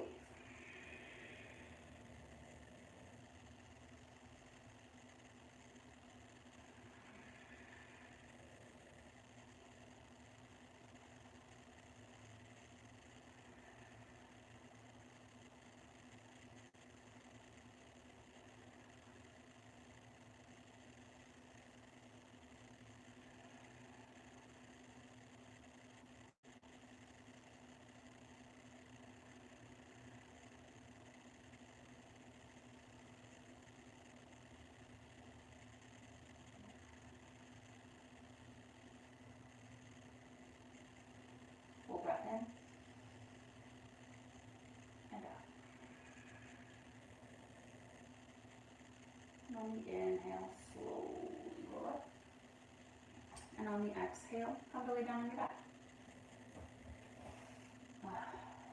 S1: Full breath in and out. And on the inhale, slowly roll up. And on the exhale, come to lay down on your back.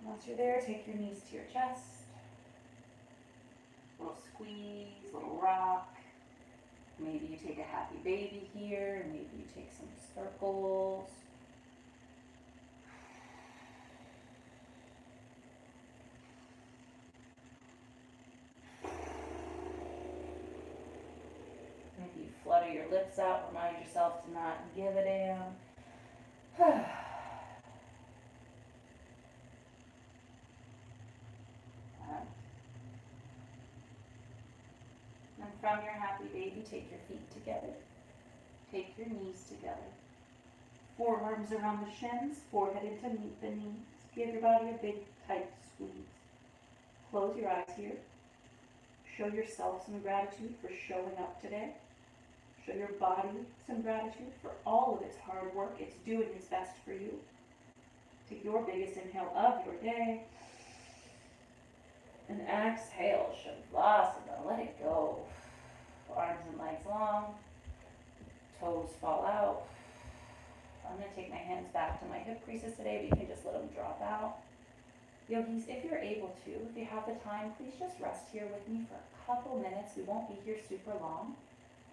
S1: Once you're there, take your knees to your chest. Little squeeze, little rock. Maybe you take a happy baby here. Maybe you take some circles. Maybe you flutter your lips out. Remind yourself to not give a damn. And from your happy baby, take your feet together. Take your knees together. Forearms around the shins, forehead into the knees. Give your body a big, tight squeeze. Close your eyes here. Show yourself some gratitude for showing up today. Show your body some gratitude for all of its hard work. It's doing its best for you. Take your biggest inhale of your day. And exhale, Shavasana. Let it go. Arms and legs long. Toes fall out. I'm going to take my hands back to my hip creases today, but you can just let them drop out. Yogis, if you're able to, if you have the time, please just rest here with me for a couple minutes. We won't be here super long.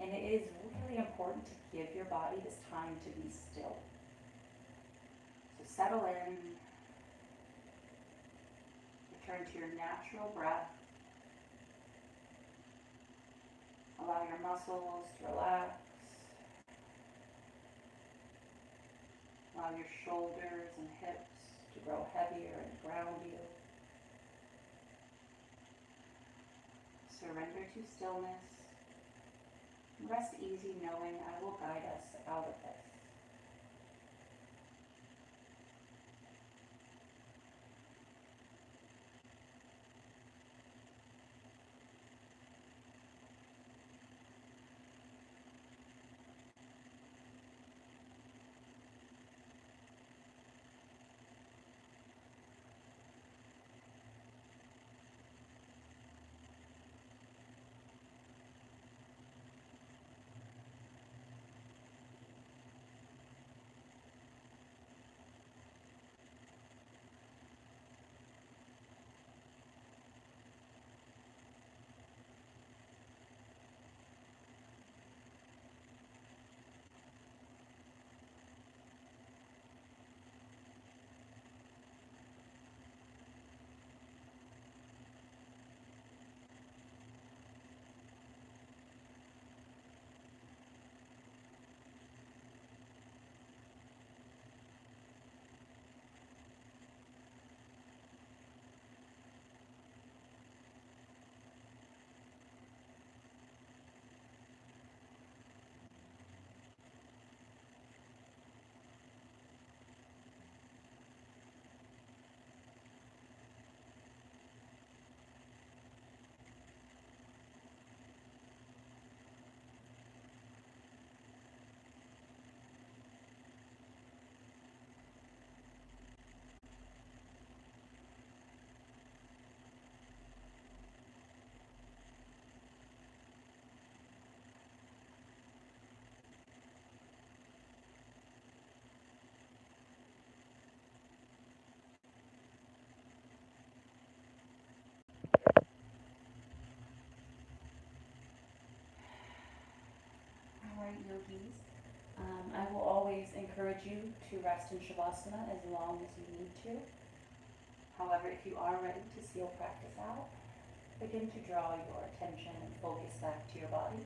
S1: And it is really important to give your body this time to be still. So settle in. Return to your natural breath. Allow your muscles to relax. Allow your shoulders and hips to grow heavier and ground you. Surrender to stillness. Rest easy knowing I will guide us out of this. always encourage you to rest in Shavasana as long as you need to. However, if you are ready to seal practice out, begin to draw your attention and focus back to your body.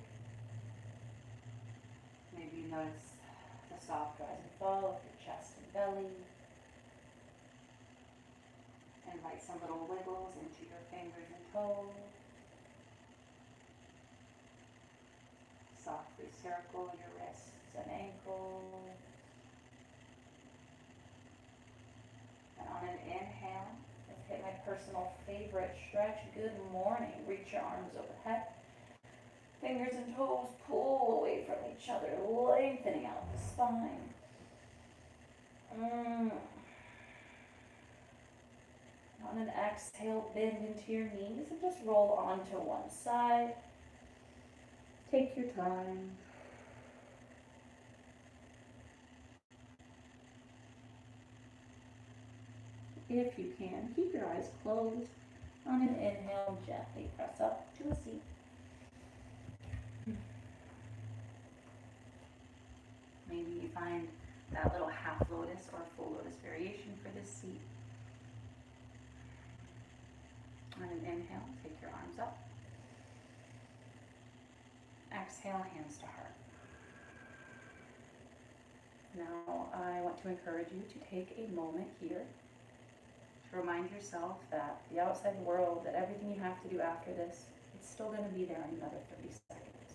S1: Maybe you notice the soft rise and fall of your chest and belly. Invite some little wiggles into your fingers and toes. Softly circle your wrists and ankles. And on an inhale, let's hit my personal favorite stretch. Good morning. Reach your arms overhead. Fingers and toes pull away from each other, lengthening out the spine. On an exhale, bend into your knees and just roll onto one side. Take your time. If you can, keep your eyes closed. On an inhale, gently press up to a seat. Maybe you find that little half lotus or full lotus variation for this seat. On an inhale, take your arms up. Exhale, hands to heart. Now, I want to encourage you to take a moment here to remind yourself that the outside world, that everything you have to do after this, it's still going to be there in another 30 seconds.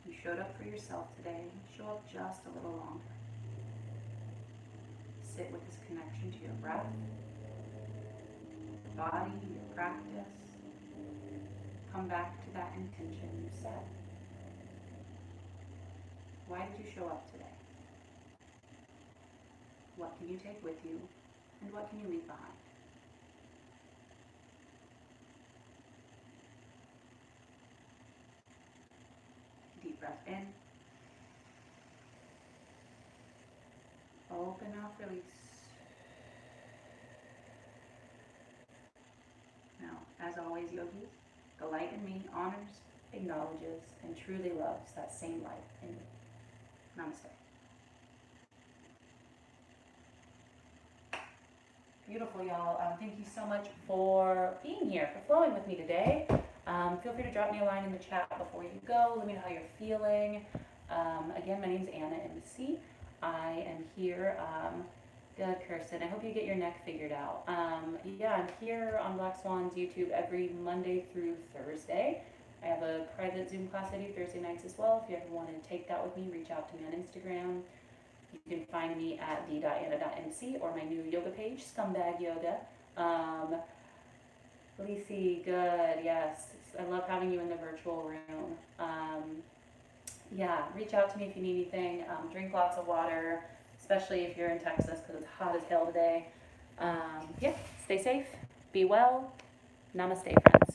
S1: You showed up for yourself today. Show up just a little longer. Sit with this connection to your breath, your body, your practice. Come back to that intention you set. Why did you show up today? What can you take with you, and what can you leave behind? Deep breath in. Open mouth, release. Now, as always, yogis, the light in me honors, acknowledges, and truly loves that same light in you. Namaste. Beautiful, y'all. Thank you so much for being here, for flowing with me today. Feel free to drop me a line in the chat before you go. Let me know how you're feeling. Again, my name's Anna MC. I am here. Good, Kirsten. I hope you get your neck figured out. Yeah, I'm here on Black Swans YouTube every Monday through Thursday. I have a private Zoom class I do Thursday nights as well. If you ever want to take that with me, reach out to me on Instagram. You can find me at the.anna.mc or my new yoga page, Scumbag Yoga. Lacey, good, yes. I love having you in the virtual room. Yeah, reach out to me if you need anything. Drink lots of water, especially if you're in Texas because it's hot as hell today. Yeah, stay safe, be well. Namaste, friends.